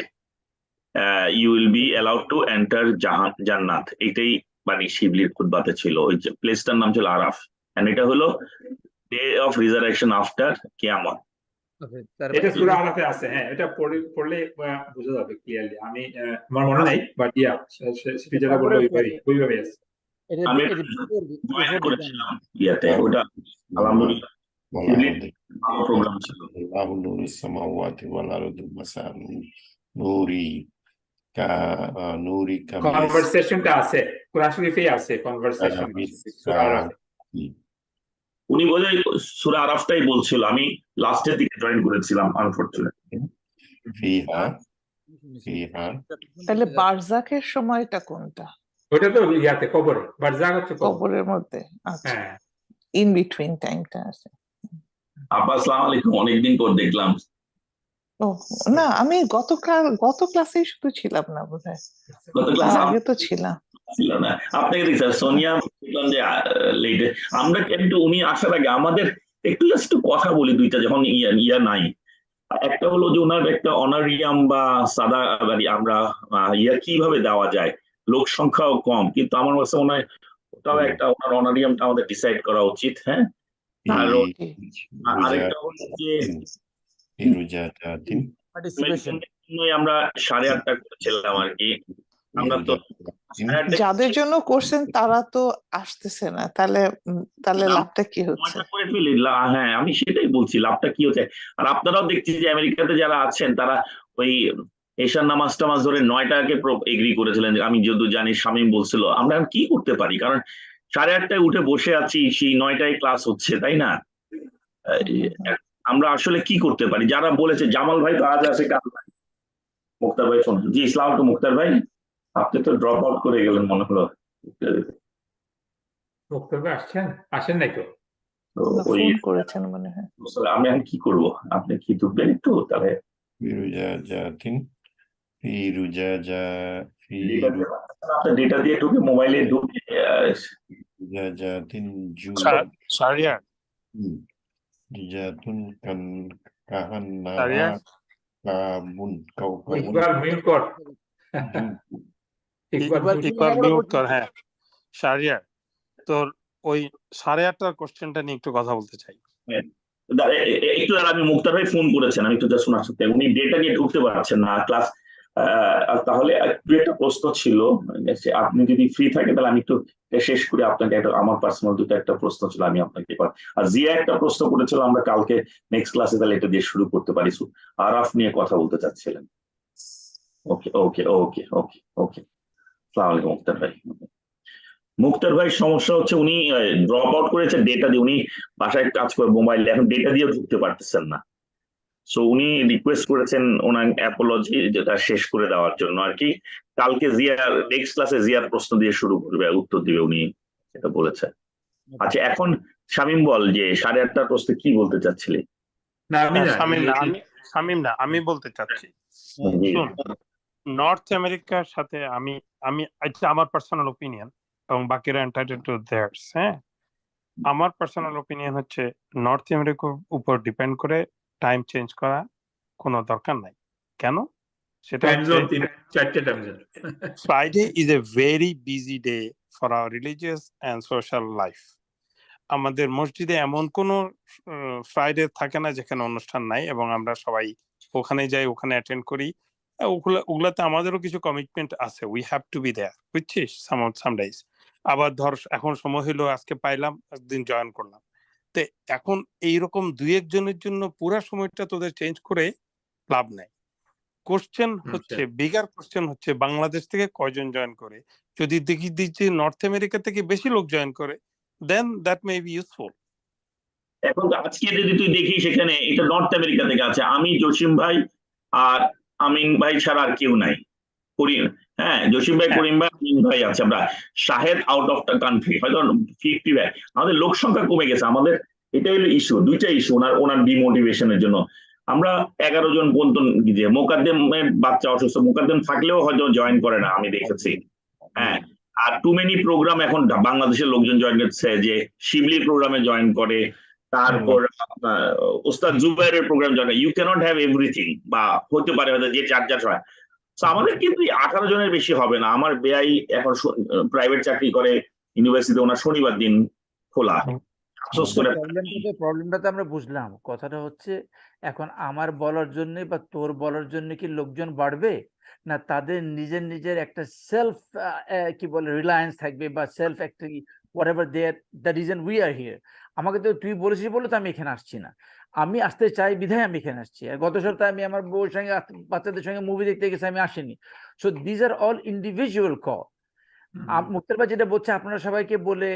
you will be allowed to enter Jannat. এটাই মানে শিবলির খুতবাতে ছিল, ওই প্লেসটার নাম ছিল Araf, and এটা হলো day of resurrection after কিয়ামত। এটা সূরা আরাফে আছে। হ্যাঁ, এটা পড়লে বোঝা যাবে ক্লিয়ারলি। আমি আমার মনে নাই, বাট ইয়া সেটা যেটা বললো ওইভাবে আছে। আমি জয়েন করেছিলাম ইয়াতে, ওটা আলহামদুলিল্লাহ ভালো প্রোগ্রাম ছিল। আল্লাহু নূরুস সামাওয়াতি ওয়াল আরদি মাসাল নূরি নূরি কনভারসেশনটা আছে কোরআন শরীফেই আছে, কনভারসেশন সূরা আরাফে। উনি বোধহয় সূরা আরাফটাই বলছিল, আমি লাস্টের দিকে জয়েন করেছিলাম আনফরচুনেটলি। তাহলে বারজাকের সময়টা কোনটা? ওটা তো ইয়াতে কবরে, বারজাক হচ্ছে কবরের মধ্যে। আচ্ছা, হ্যাঁ, ইন বিটুইন টাইমটা আছে। আপা আসসালামু আলাইকুম, অনেকদিন পর দেখলাম। ও না, আমি গত ক্লাসেই শুধু ছিলাম না বোধহয়, গত ক্লাস আগে তো ছিলাম। ছিল না, আপনাকে দেখছি সোনিয়া দেখলাম যে লেটে। আমরা একটু উনি আসার আগে আমাদের একটু জাস্ট কথা বলি দুইটা, যখন ইয়া নাই। একটা হলো যে ওনার একটা অনারিয়াম বা সাদা বাড়ি আমরা ইয়া কিভাবে দেওয়া যায়, লোক সংখ্যাও কম, কিন্তু আমার কাছে মনে হয় ওটাও একটা, ওনার অনারিয়ামটা আমাদের ডিসাইড করা উচিত। হ্যাঁ, আর আরেকটা হলো যে আমরা 8:30 করেছিলাম আর কি। আমরা তো যাদের জন্য করছেন তারা তো আসতেছে না, তাহলে লাভটা কি হচ্ছে? করে ফেলি। হ্যাঁ, আমি সেটাই বলছি, লাভটা কি হচ্ছে। আর আপনারাও দেখছি যে আমেরিকাতে যারা আছেন তারা ওই এশার নামাজ ধরে 9টাকে এগ্রি করেছিলেন। আমি যদিও জানি শামীম বলছিল, আমরা কি করতে পারি, কারণ 8:30টায় উঠে বসে আছি, সেই 9টায় ক্লাস হচ্ছে, তাই না? আমরা আসলে কি করতে পারি? যারা বলেছে, জামাল ভাই তো আজ আসে কাল নাই। মুক্তার ভাই ফোন, জি ইসলাম আলাইকুম মুক্তার ভাই, আপনি তো ড্রপ আউট করে গেলেন মনে হলো। বক্তব্য আসেন নাই তো? তো না, ওই ফোন করেছেন মনে হয়। আমি এখন কি করব? আপনি কি ঢুকবেন একটু তাহলে? আপনার ডেটা দিয়ে ঢুকে, মোবাইলে ঢুকে Syariah, Syariah, ইকবাল মিউট কর। ইকবাল মিউট কর। হ্যাঁ শাহরিয়ার, তোর ওই 8:30টার কোশ্চেনটা নিয়ে একটু কথা বলতে চাই। একটু আর আমি মুক্তার ভাই ফোন করেছেন, আমি একটু জাস্ট শোনার সাথে, উনি ডেটা নিয়ে ঢুকতে পারছেন না ক্লাস। তাহলে একটু একটা প্রশ্ন ছিল, আপনি যদি ফ্রি থাকেন তাহলে আমি একটু শেষ করে আপনাকে একটা, আমার পার্সোনাল দুটো একটা প্রশ্ন ছিল আমি আপনাকে, আর জিয়া একটা প্রশ্ন করেছিল, আমরা কালকে নেক্সট ক্লাসে তাহলে এটা দিয়ে শুরু করতে পারি। আরাফ নিয়ে কথা বলতে চাচ্ছিলেন। ওকে ওকে ওকে ওকে ওকে, আসসালামু আলাইকুম মুক্তার ভাই। মুক্তার ভাই সমস্যা হচ্ছে উনি ড্রপ আউট করেছে ডেটা দিয়ে, উনি বাসায় কাজ করে মোবাইলে, এখন ডেটা দিয়ে ঢুকতে পারতেছেন না। সো উনি রিকোয়েস্ট করেছেন ওনার অ্যাপোলজি যেটা শেষ করে দেওয়ার জন্য আর কি। কালকে জিয়ার নেক্সট ক্লাসে জিয়ার প্রশ্ন দিয়ে শুরু করবে, উত্তর দিবে উনি, এটা বলেছে। আচ্ছা এখন শামীম বল যে 8:30টার প্রশ্নে কি বলতে চাচ্ছিলি? না আমি না, শামীম না, আমি বলতে চাচ্ছি, জি। শুন, নর্থ আমেরিকার সাথে আমি এটা আমার পার্সোনাল ওপিনিয়ন এবং বাকিরা এন্টাইটেড টু দেয়ার্স। হ্যাঁ, আমার পার্সোনাল ওপিনিয়ন হচ্ছে নর্থ আমেরিকার উপর ডিপেন্ড করে টাইম চেঞ্জ করা কোনো দরকার নাই। কেন? সেটা টাইম জোন 4টে time zone. Friday is a very busy day for our religious and social life. আমাদের মসজিদে এমন কোনো ফ্রাইডে থাকে না যেখানে অনুষ্ঠান নাই, এবং আমরা সবাই ওখানে যাই, ওখানে অ্যাটেন্ড করি। ওগুলাতে আমাদেরও কিছু কমিটমেন্ট আছে, we have to be there, বুঝছিস, সামডেজ। আবার ধর এখন সময় হলো, আজকে পাইলাম, একদিন জয়েন করলাম। তো এখন এইরকম 2-1 জনের জন্য পুরা সময়টা তোদের চেঞ্জ করে লাভ নাই। কোশ্চেন হচ্ছে, বিগার কোশ্চেন হচ্ছে বাংলাদেশ থেকে কয়জন জয়েন করে। যদি দেখি যে নর্থ আমেরিকা থেকে বেশি লোক জয়েন করে, দেন দ্যাট মে বি ইউজফুল। এখন তো আজকে যদি তুই দেখি সেখানে এটা নর্থ আমেরিকা থেকে আছে, আমি জসিম ভাই আর আমিন ভাই ছাড়া আর কেউ নাই। করিম, হ্যাঁ জসিম ভাই, করিম ভাই, আমিন ভাই আছে। আমরা Shahed out of the country, হয়তো 50 ভাই। আমাদের লোক সংখ্যা কমে গেছে, আমাদের এটা হলো ইস্যু, দুইটা ইস্যু ওনার ডিমোটিভেশনের জন্য। আমরা 11 জন পর্যন্ত, যে মোকাদ্দেমের বাচ্চা অসুস্থ, মোকাদ্দেম থাকলেও হয়তো জয়েন করে না, আমি দেখেছি। হ্যাঁ, আর টু মেনি প্রোগ্রাম এখন বাংলাদেশের লোকজন জয়েন করছে, যে শিবলি প্রোগ্রামে জয়েন করে, তারপর ওস্তাদ জুবাইরের program join. You can't have everything, বা হতে পারে হয়তো যে 4 হয়। তো আমাদের কিন্তু 18 জনের বেশি হবে না। আমার বেয়াই এখন প্রাইভেট চাকরি করে ইউনিভার্সিটিতে, ওনার শনিবার দিন খোলা। আফসোস করে প্রবলেমটা তো আমরা বুঝলাম, কথাটা হচ্ছে এখন আমার বলার জন্য বা তোর বলার জন্য কি লোকজন বাড়বে, না তাদের নিজের নিজের একটা সেলফ কি বলে রিলায়েন্স থাকবে, বা সেলফ একটা whatever the reason we are here। আমাকে তো তুই বলেছিস বলে তো আমি এখানে আসছি না, আমি আসতে চাই বিধায় আমি এখানে আসছি। আর গত সপ্তাহে আমি আমার বউর সঙ্গে বাচ্চাদের সঙ্গে মুভি দেখতে গেছি, আমি আসিনি। So these are all individual call. Muktar ভাই যেটা বলছে আপনারা সবাইকে বলে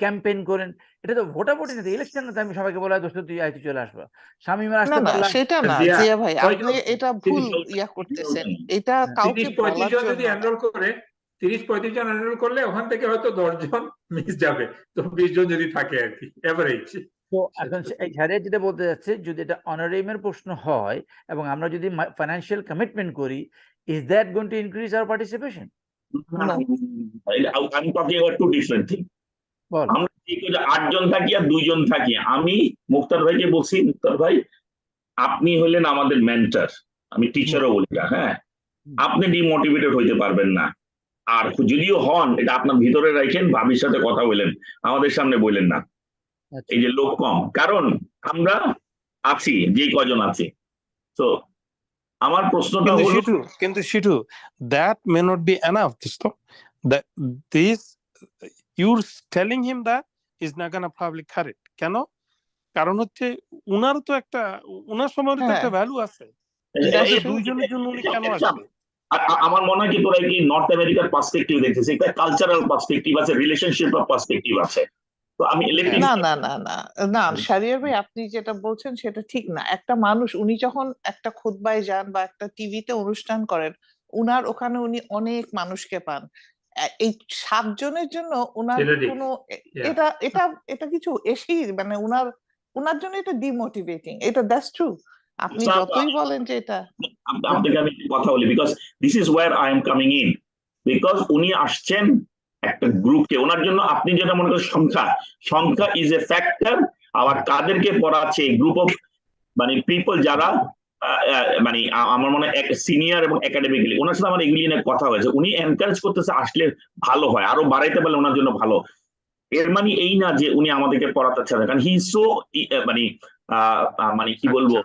ক্যাম্পেইন করেন, এটা তো ভোটাভুটি না, ইলেকশন না। আমি সবাইকে বলা দোস্ত তুই আইতে চলে আসবা, শামীমের আসতে না না, পারলাম। সেটা না জিয়া, জিয়া ভাই, হয়তো আপনি এটা ভুল ইয়া করতেছেন। এটা কাউকে 30-35 বলার জন যদি জন্য না। এনরোল করে, 30-35 জন এনরোল করলে ওখান থেকে হয়তো 10 জন মিস যাবে, তো 20 জন যদি থাকে আর কি, এভারেজ। তো এখন ঝাড়িয়া যেটা বলতে যাচ্ছে, যদি এটা অনারেমের প্রশ্ন হয় এবং আমরা যদি ফাইন্যান্সিয়াল কমিটমেন্ট করি, is that going to increase our participation? আমি talking about two different thing. আমরা 8 জন থাকি আর 2 জন থাকি। আমি মুক্তার ভাইকে বলছি, মুক্তার ভাই আপনি হলেন আমাদের মেন্টর, আমি টিচারও বলি না, হ্যাঁ, আপনি ডিমোটিভেটেড হইতে পারবেন না। আর যদিও হন, এটা আপনার ভিতরে রাখেন, ভাবির সাথে কথা বলেন, আমাদের সামনে বললেন না। এই যে লোক কম, কারণ আমরা আছি যে কজন আছি। তো আমার প্রশ্নটা হলো, কিন্তু শিটু, that may not be enough, that this you're telling him that is not gonna probably correct. কেন? কারণ হচ্ছে উনার তো একটা, উনার সময়ের তো একটা ভ্যালু আছে। 2 জনের জন্য উনি কেন আসবে? আমার মনে হয় কি তোরা কি নর্থ আমেরিকার পার্সপেক্টিভ দেখছিস, একটা কালচারাল পার্সপেক্টিভ আছে, রিলেশনশিপ পার্সপেক্টিভ আছে। তো আমি না না না না না শাহরিয়ার ভাই, আপনি যেটা বলছেন সেটা ঠিক না। একটা মানুষ উনি যখন একটা খুতবায় যান বা একটা টিভিতে অনুষ্ঠান করেন, উনার ওখানে উনি অনেক মানুষকে পান। এই 7 জনের জন্য উনার Theoretic, কোনো yeah. এটা এটা এটা কিছু এসেই মানে উনার জন্য এটা ডিমোটিভেটিং, এটা দ্যাটস ট্রু। আপনি যতই বলেন যে এটা আপনাকে আমি একটা কথা বলি, because this is wire I am coming in, because উনি আসছেন একটা গ্রুপকে, ওনার জন্য আপনি যেটা মনে করেন সংখ্যা ইজ এ ফ্যাক্টর, আবার কাদেরকে পড়াচ্ছে গ্রুপ অফ মানে পিপল যারা মানে আমার মনে হয় সিনিয়র এবং একাডেমিক্যালি ওনার সাথে আমার এগুলি নিয়ে কথা হয়েছে, উনি এনকারেজ করতেছে আসলে ভালো হয়, আরো বাড়াইতে পারলে ওনার জন্য ভালো। এর মানে এই না যে উনি আমাদেরকে পড়াতে চান, কারণ হি সো মানে মানে কি বলবো,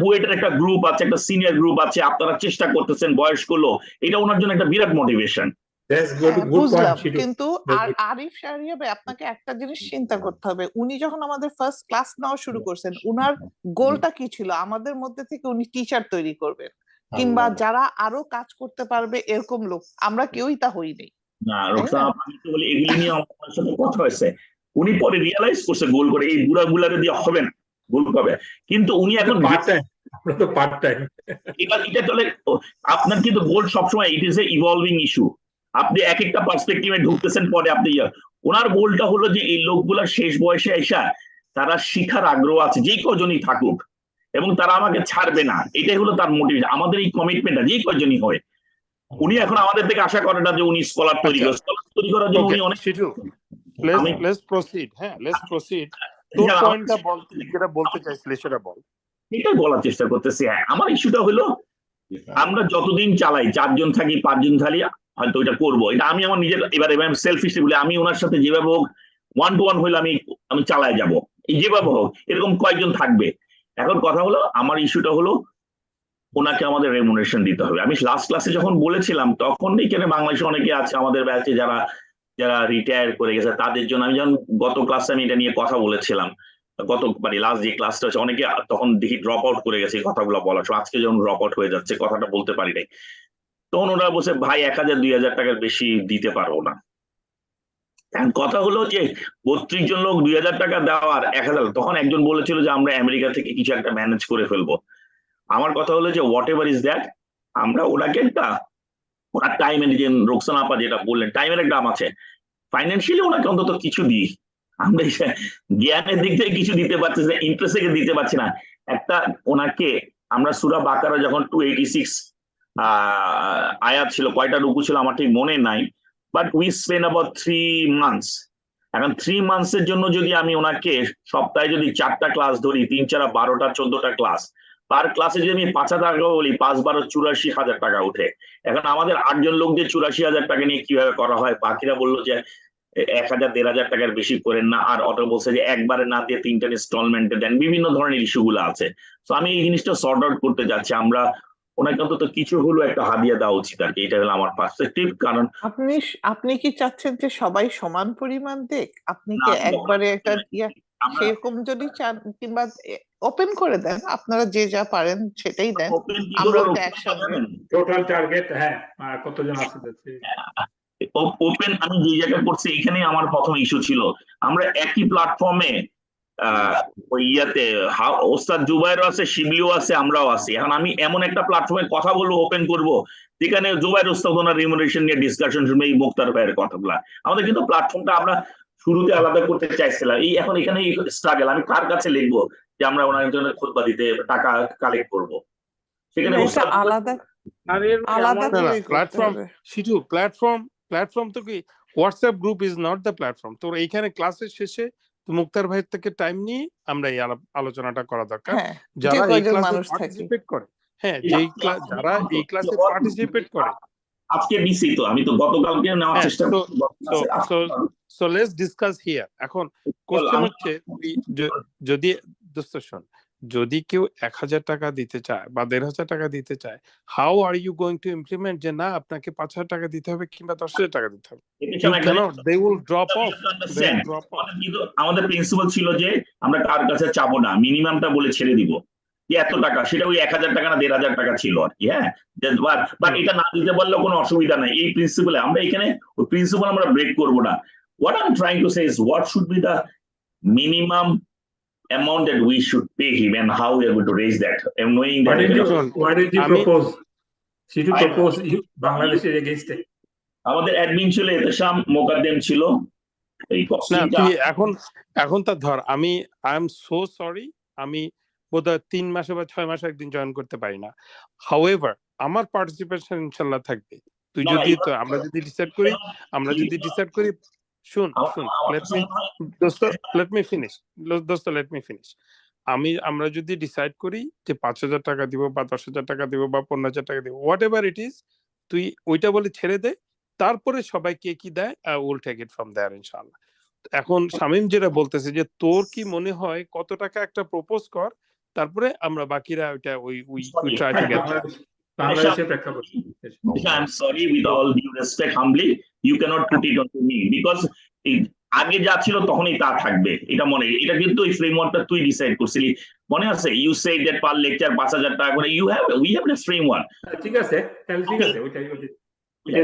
বুয়েটের একটা গ্রুপ আছে, একটা সিনিয়র গ্রুপ আছে, আপনারা চেষ্টা করতেছেন বয়স্ক লোক, এটা ওনার জন্য একটা বিরাট মোটিভেশন। That's good, good বুঝলাম, point, Shitu. কিন্তু That's R good. Arif Shahria ভাই, আপনাকে একটা জিনিস চিন্তা করতে হবে। উনি যখন আমাদের ফার্স্ট ক্লাস নেওয়া শুরু করছেন, উনার গোলটা কি ছিল? আমাদের মধ্যে থেকে উনি টিচার তৈরি করবেন, কিংবা যারা আরো কাজ করতে পারবে এরকম লোক। আমরা কেউই তা হইনি। না রোকসানা আপনি তো বলে এগুলি নিয়ে আমার সাথে কথা হয়েছে, উনি পরে রিয়েলাইজ করছে গোল করে এই বুড়া গুলারে দিয়ে হবে না, গোল হবে, কিন্তু উনি এখন পার্ট টাইম, আমরা তো পার্ট টাইম। এটা চলে। আপনার কিন্তু গোল সবসময় it is a evolving issue, আপনি এক একটা পার্সপেক্টিভে ঢুকতেছেন, পরে আপনি ওনার গোলটা হলো যে এই লোকগুলার শেষ বয়সে এসা তারা শিখার আগ্রহ আছে, যে কজনই থাকুক, এবং তারা আমাকে ছাড়বে না, এটাই হলো তার মোটিভ। আমাদের এই কমিটমেন্টটা যে কজনই হয়, উনি এখন আমাদের থেকে আশা করেন না যে উনি স্কলার তৈরি করেন, স্কলার তৈরি করার জন্য উনি অনেক let's proceed, হ্যাঁ let's proceed। তোর পয়েন্টটা বল, যেটা বলতে চাইছিলি সেটা বল। এটাই বলার চেষ্টা করতেছি। হ্যাঁ, আমার ইস্যুটা হলো আমরা যতদিন চালাই, 4 জন থাকি 5 জন থাকি, হয়তো এটা করবো, এটা আমি আমার নিজের এবার সেলফিশলি বলে, আমি ওনার সাথে যেভাবে হোক 1-to-1 হইলে আমি চালায় যাব, এই যেভাবে হোক, এরকম কয়েকজন থাকবে। এখন কথা হলো, আমার ইস্যুটা হলো ওনাকে আমাদের রেমুনারেশন দিতে হবে। আমি লাস্ট ক্লাসে যখন বলেছিলাম, তখন এখানে বাংলাদেশে অনেকে আছে আমাদের ব্যাচে যারা রিটায়ার করে গেছে, তাদের জন্য আমি যখন গত ক্লাসে আমি এটা নিয়ে কথা বলেছিলাম, গত মানে লাস্ট যে ক্লাসটা হচ্ছে, অনেকে তখন দেখি ড্রপ আউট করে গেছে কথাগুলো বলার সময়, আজকে যখন ড্রপ আউট হয়ে যাচ্ছে কথাটা বলতে পারি নাই, তখন ওরা বলছে ভাই 1000-2000 টাকার বেশি দিতে পারবো না। এখন কথা হলো যে 32 জন লোক 2000 টাকা দেওয়ার 1000, তখন একজন বলেছিল যে আমরা আমেরিকা থেকে কিছু একটা ম্যানেজ করে ফেলবো। আমার কথা হলো যে হোয়াট এভার ইজ দ্যাট, আমরা ওনাকে একটা ওনার টাইমের, যে রোকসানা আপা যেটা বললেন টাইমের একটা দাম আছে, ফাইন্যান্সিয়ালি ওনাকে অন্তত কিছু দিই। আমরা জ্ঞানের দিক থেকে কিছু দিতে পারছি না, ইন্টারেস্ট থেকে দিতে পারছি না। একটা ওনাকে আমরা সূরা বাকারা যখন 286 আয়াত ছিল, কয়টা রুকু ছিল আমার ঠিক মনে নাই, but we spend about 3 months। এখন 3 months এর জন্য যদি আমি ওনাকে সপ্তাহে যদি 4টা ক্লাস ধরি, 3-4 12টা 14টা ক্লাস, পার ক্লাসে যদি আমি 5,000 টাকা বলি, 5-12 84,000 টাকা উঠে। এখন আমাদের 8 জন লোক দিয়ে 84,000 টাকা নিয়ে কিভাবে করা হয়? বাকিরা বললো যে 1,000-1,500 টাকার বেশি করেন না, আর অটো বলছে যে একবারে না দিয়ে 3টা ইনস্টলমেন্টে দেন, বিভিন্ন ধরনের ইস্যু গুলো আছে। তো আমি এই জিনিসটা সর্ট আউট করতে যাচ্ছি, আমরা ওনাকে অন্তত কিছু হলো একটা হাদিয়া দেওয়া উচিত আর কি, এটা হলো আমার পার্সপেক্টিভ। কারণ আপনি কি চাচ্ছেন যে সবাই সমান পরিমাণ দেখ? আপনি কি না, একবারে একটা আমরা সেরকম যদি চান, কিংবা ওপেন করে দেন, আপনারা যে যা পারেন সেটাই দেন, ওপেন কি আমরা করবো ওটা একসঙ্গে। টোটাল টার্গেট, হ্যাঁ কতজন আছে যাচ্ছে? ওপেন আমি যে জায়গায় করছি এখানেই আমার প্রথম ইস্যু ছিল, আমরা একই প্ল্যাটফর্মে ওই ইয়াতে ওস্তাদ জুবাইরও আছে, শিবলিও আছে, আমরাও আছি। এখন আমি এমন একটা প্ল্যাটফর্মে কথা বলবো, ওপেন করব, যেখানে জুবাইর ওস্তাদ ওনার রিমুনারেশন নিয়ে ডিসকাশন শুনবে, এই মুক্তার ভাইয়ের কথাগুলা। আমাদের কিন্তু প্ল্যাটফর্মটা আমরা শুরুতে আলাদা করতে চাইছিলাম, এই এখন এখানে স্ট্রাগল, আমি কার কাছে লিখবো যে আমরা ওনার জন্য খুতবা দিতে টাকা কালেক্ট করব, সেখানে আলাদা আলাদা করে প্ল্যাটফর্ম শিটু, প্ল্যাটফর্ম তো কি, WhatsApp group is not the platform. তো এইখানে ক্লাসের শেষে মুক্তার ভাইয়ের থেকে টাইম নিয়ে আমরা এই আলোচনাটা করা দরকার, যারা এই ক্লাসে পার্টিসিপেট করে, হ্যাঁ যারা এই ক্লাসে পার্টিসিপেট করে। আজকে দিছি তো, আমি তো গতকালকে নেওয়ার চেষ্টা করছি। So let's discuss here. এখন কোশ্চেন হচ্ছে, যদি দোস্ত শোন, যদি কেউ 1000 টাকা দিতে চায় বা 1500 টাকা দিতে চায়, how are you going to implement যে না আপনাকে 5000 টাকা দিতে হবে কিংবা 10,000 টাকা দিতে হবে? They will drop off. আমাদের প্রিন্সিপাল ছিল যে আমরা কার কাছে চাবো না, মিনিমামটা বলে ছেড়ে দিব। যে এত টাকা, সেটা ওই 1000 টাকা না 1500 টাকা ছিল আর কি। হ্যাঁ, বাট এটা না দিতে পারলেও কোনো অসুবিধা নাই। এই প্রিন্সিপালে আমরা এখানে ওই প্রিন্সিপাল আমরা ব্রেক করবো না। What I'm trying to say is what should be the minimum amount that we should pay him and how we are going to raise that, and knowing that Why did you আমি- propose? She to I- propose Bangladesh's against it. আমাদের admin ছিল এতেশাম, মোকাদ্দেম ছিল, এই না কস্টিংটা তুই এখন তা ধর আমি আই এম সো সরি, আমি বোধহয় 3 মাসে বা 6 মাসে একদিন জয়েন করতে পারি না। হাউএভার আমার পার্টিসিপেশন ইনশাল্লাহ থাকবে। তুই না, যদি এবার- তো আমরা যদি ডিসাইড করি শুন লেট মি ফিনিশ আমরা যদি ডিসাইড করি যে 5,000 টাকা দিব বা 10,000 টাকা দিব বা 15,000 টাকা দিব, হোয়াট এভার ইট ইজ, তুই ওইটা বলে ছেড়ে দে, তারপরে সবাই কে কি দেয় উইল টেক ইট ফ্রম দেয়ার ইনশাআল্লাহ। এখন শামীম যেটা বলতেছে যে তোর কি মনে হয় কত টাকা একটা প্রপোজ কর, তারপরে আমরা বাকিরা ওইটা উই ট্রাই টু গেট। বাংলাদেশের প্রেক্ষাপট। I'm sorry, with all due respect, humbly, you cannot put it onto me because আগে যা ছিল তখনই তা থাকবে, এটা মনে, এটা কিন্তু এই ফ্রেমওয়ার্কটা তুই ডিসাইড করছিলি, মনে আছে? You say that per lecture 5,000 টাকা করে, উই হ্যাভ a framework। ঠিক আছে, তাহলে ঠিক আছে, ওইটাই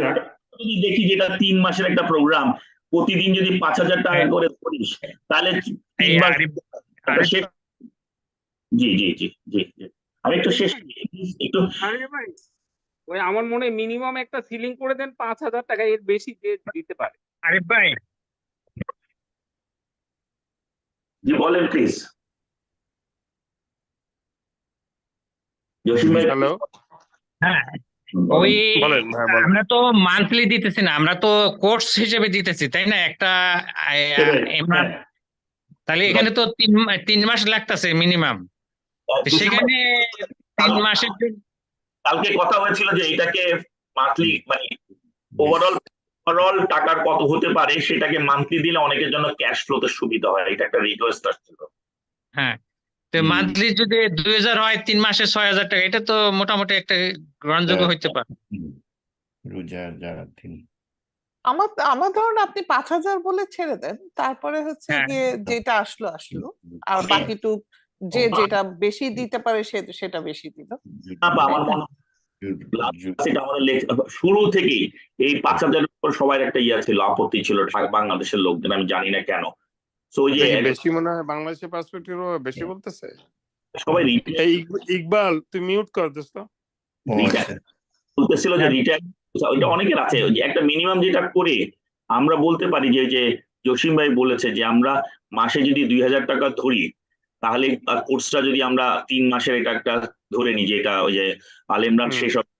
রাখ। যদি দেখি যেটা 3 মাসের একটা প্রোগ্রাম, প্রতিদিন যদি 5,000 টাকা করে করিস, তাহলে 3 মাস শেষ। জি জি জি জি জি, আমি একটু শেষ করি, একটু আরে ভাই, ওই আমার মনে হয় মিনিমাম একটা সিলিং করে দেন 5,000 টাকা, এর বেশি দিতে পারে। আরে ভাই, জি বলেন প্লিজ। জসিম ভাই, হ্যালো, হ্যাঁ ওই বলেন ভাই বলেন। আমরা তো মান্থলি দিতেছি না, আমরা তো কোর্স হিসেবে দিতেছি, তাই না? একটা আমরা তাহলে এখানে তো 3 মাস লাগতেছে মিনিমাম, সেখানে 3 মাসের জন্য কালকে কথা হয়েছিল যে এটাকে মান্থলি, মানে ওভারঅল টাকার কত হতে পারে সেটাকে মান্থলি দিলে অনেকের জন্য ক্যাশ ফ্লোতে সুবিধা হয়, এটা একটা রিকোয়েস্ট আসছিল। হ্যাঁ, তো মান্থলি যদি 2,000 হয় 3 মাসে 6,000 টাকা, এটা তো মোটামুটি একটা গ্রহণযোগ্য হইতে পারে। রোজা যারা তিনি আমার ধরুন আপনি 5,000 বলে ছেড়ে দেন, তারপরে হচ্ছে হ্যাঁ। গিয়ে যেটা আসলো আর বাকিটুক যেটা বেশি দিতে পারে সেটা বেশি দিল। আমার মনে সেটা আমাদের শুরু থেকেই এই 5,000 উপর সবার একটা ইয়া ছিল, আপত্তি ছিল বাংলাদেশের লোকদের, আমি জানি না কেন। তো ওই যে বেশি মনে হয় বাংলাদেশের পার্সপেক্টিভ বেশি বলতেছে সবাই এই ইকবাল, তুই মিউট কর দোস্ত। বলতেছিল যে রিটায়ার, ওইটা অনেকের আছে, ওই যে একটা মিনিমাম যেটা করে আমরা বলতে পারি যে জসিম ভাই বলেছে যে আমরা মাসে যদি 2,000 টাকা ধরি, তাহলে কোর্সটা যদি আমরা 3 মাসের এটা একটা ধরে নিই, যেটা ওই যে আল ইমরান শেষ হবে,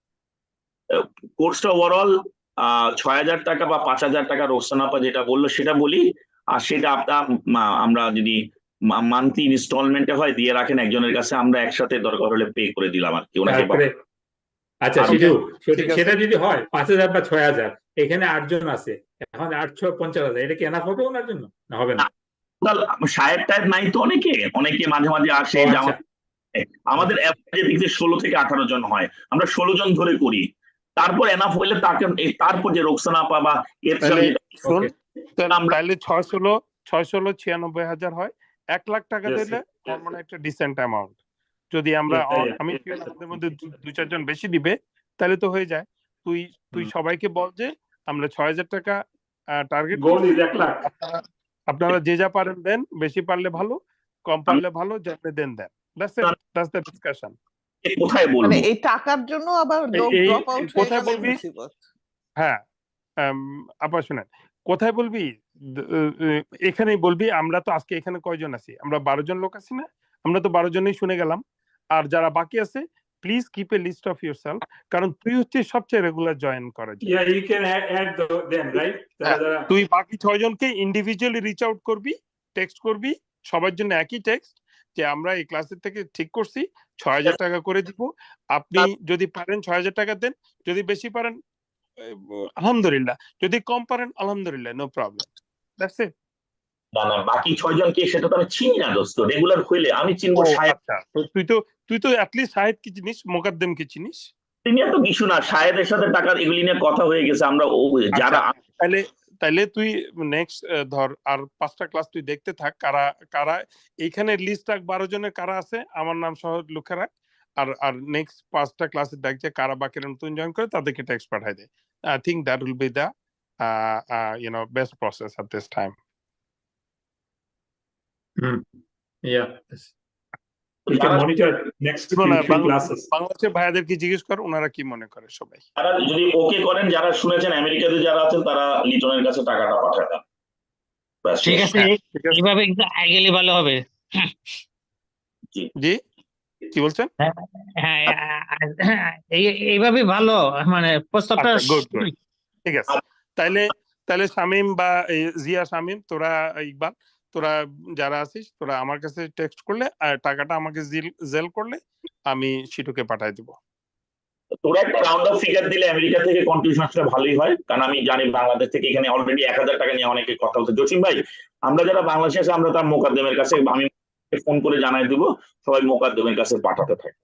কোর্সটা ওভারঅল 6,000 টাকা বা 5,000 টাকা রোকসানাপা যেটা বললো সেটা বলি, আর সেটা আমরা যদি মান্থলি ইনস্টলমেন্টে হয় দিয়ে রাখেন একজনের কাছে, আমরা একসাথে দরকার হলে পে করে দিলাম আর কি ওনাকে। আচ্ছা, সেটা যদি হয় 5,000 বা 6,000, এখানে 8 জন আছে, এখন 8 50,000, এটা কি এনাফ হবে ওনার জন্য না হবে না? সাহেব টাইপ নাই তো, অনেকে মাঝে মাঝে আসে, আমাদের দিকে 16 থেকে 18 জন হয়, আমরা 16 জন ধরে করি, তারপর এনাফ হইলে তারপর যে রোকসানা পাবা তাহলে 696,96,96,000 হয়, 1 লাখ টাকা দিলে মানে একটা ডিসেন্ট অ্যামাউন্ট। যদি আমরা আমি আমাদের মধ্যে 2-4 জন বেশি দিবে তাহলে তো হয়ে যায়। তুই সবাইকে বল যে আমরা 6,000 টাকা টার্গেট, আপনারা যে যা পারেন দেন, বেশি পারলে ভালো, কম পারলে ভালো, যাতে দেন। That's the discussion. কোথায় বলবো, মানে এই টাকার জন্য আবার লোক ড্রপ আউট হয়ে কোথায় গেলে বলবি? মুসিবত। হ্যাঁ, আপা শুনেন, কোথায় বলবি? এখানেই বলবি। আমরা তো আজকে এখানে কয়জন আছি? আমরা 12 জন লোক আছি না? আমরা তো 12 জনেই শুনে গেলাম। আর যারা বাকি আছে, please keep a list of yourself, কারণ তুই হচ্ছে সবচেয়ে রেগুলার জয়েন করা যায়। তুই বাকি 6 জনকে ইন্ডিভিজুয়ালি রিচ আউট করবি, টেক্সট করবি, সবার জন্য একই টেক্সট যে আমরা এই ক্লাসের থেকে ঠিক করছি 6,000 টাকা করে দিব, আপনি যদি পারেন 6,000 টাকা দেন, যদি বেশি পারেন আলহামদুলিল্লাহ, যদি কম পারেন আলহামদুলিল্লাহ, নো প্রবলেম। That's it. না বাকি 6 জন কে সেটা তো আমি চিনি না দোস্ত, রেগুলার হইলে আমি চিনবো সাহেব। তুই তো অ্যাটলিস্ট সাহেব কি চিনিস, মোকাদ্দেম কি চিনিস? তিনি এত কিছু না, সাহেবের সাথে টাকার এগুলি নিয়ে কথা হয়ে গেছে, আমরা যারা তাইলে তুই নেক্সট ধর আর 5টা ক্লাস তুই দেখতে থাক, কারা কারা এইখানে লিস্ট রাখ 12 জনের কারা আছে, আমার নাম সহ লিখে রাখ। আর নেক্সট 5টা ক্লাসে দেখ যে কারা বাকিরা নতুন জয়েন করে, তাদেরকে টেক্সট পাঠাই দে। I think that will be the best process at this time. Yeah. We can monitor next few classes. বাংলাদেশের ভাইয়াদেরকে জিজ্ঞেস কর ওনারা কি মনে করে সবাই। তারা যদি ওকে করেন, যারা শুনেছেন আমেরিকাতে যারা আছেন তারা লিটনের কাছে টাকাটা পাঠাবেন। ব্যাস, ঠিক শেষ। আছে, এইভাবে গেলে ভালো হবে। জি কি বলছেন? হ্যাঁ, এইভাবে ভালো, মানে প্রস্তাবটা গুড গুড, ঠিক আছে। তাইলে শামীম বা জিয়া, শামীম, তোরা ইকবাল, তোরা যারা আছিস তোরা আমার কাছে টেক্সট করলে আর টাকাটা আমাকে জেল করলে আমি শিটুকে পাঠাই দিব। তোরা একটা রাউন্ড অফ ফিগার দিলে আমেরিকা থেকে কন্ট্রিবিউশনটা ভালোই হয়, কারণ আমি জানি বাংলাদেশ থেকে এখানে অলরেডি 1000 টাকা নিয়ে অনেকে কথা বলছে। জসিম ভাই, আমরা যারা বাংলাদেশে আছে আমরা তার মোকাদ্দেমের কাছে, আমি ফোন করে জানাই দিব, সবাই মোকাদ্দেমের কাছে পাঠাতে থাকে,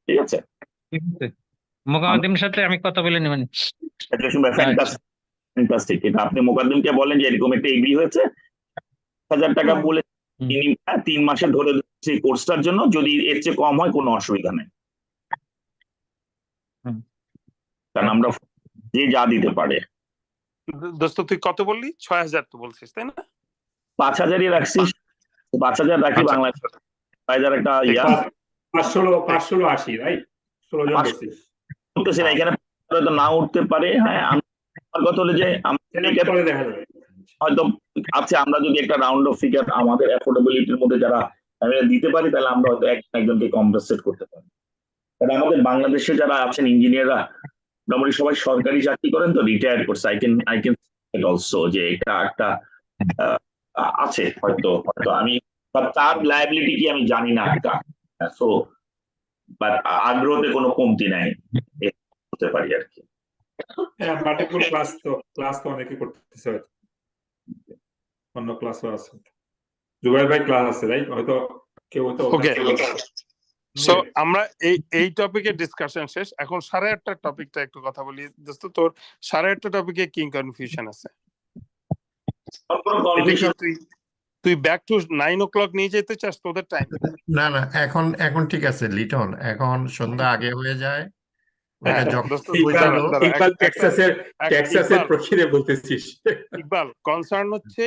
ঠিক আছে? মোকাদ্দেমের সাথে আমি কথা বলে নেবেন। জসিম ভাই, ফ্যান্টাস্টিক। এটা আপনি মোকাদ্দেমকে বলেন যে এরকম একটা এগ্রি হয়েছে, 1000 টাকা বলে 3 মাসে ধরে সেই কোর্সটার জন্য, যদি এর চেয়ে কম হয় কোনো অসুবিধা নেই, কারণ আমরা যে যা দিতে পারে। দোস্ত তুই কত বললি? 6000 তো বলছিস তাই না? 5000ই রাখছিস, 5000 রাখি বাংলাদেশ 6000 একটা 580 রাইট? 16 জন বলছিস বলতেছি না, এখানে হয়তো না উঠতে পারে। হ্যাঁ, আমার কথা হলো যে হয়তো আছে, আমরা যদি একটা রাউন্ড অফ ফিগার আমাদের অ্যাফোর্ডেবিলিটির মধ্যে যারা দিতে পারি, তাহলে আমরা হয়তো একজনকে কম্পেনসেট করতে পারি। কারণ আমাদের বাংলাদেশে যারা আছেন ইঞ্জিনিয়াররা মোটামুটি সবাই সরকারি চাকরি করেন, তো রিটায়ার করছে। আই ক্যান অলসো যে এটা একটা আছে, হয়তো আমি তার লায়াবিলিটি কি আমি জানি না একটা, সো বাট আগ্রহতে কোনো কমতি নাই হতে পারি আর কি। হ্যাঁ, মাল্টিপল ক্লাস তো অনেকে করতেছে, অন্য ক্লাসও আছে। জুবাইর ভাই ক্লাস আছে রাইট? হয়তো কেউ হয়তো ওকে, সো আমরা এই টপিকের ডিসকাশন শেষ। এখন 8:30 টপিকটা একটু কথা বলি। দোস্ত, তোর 8:30 টপিকে কি কনফিউশন আছে? তুই ব্যাক টু 9 o'clock নিয়ে যেতে চাস তোদের টাইম? না না, এখন ঠিক আছে লিটন, এখন সন্ধ্যা আগে হয়ে যায়। ইকবাল, কনসার্ন হচ্ছে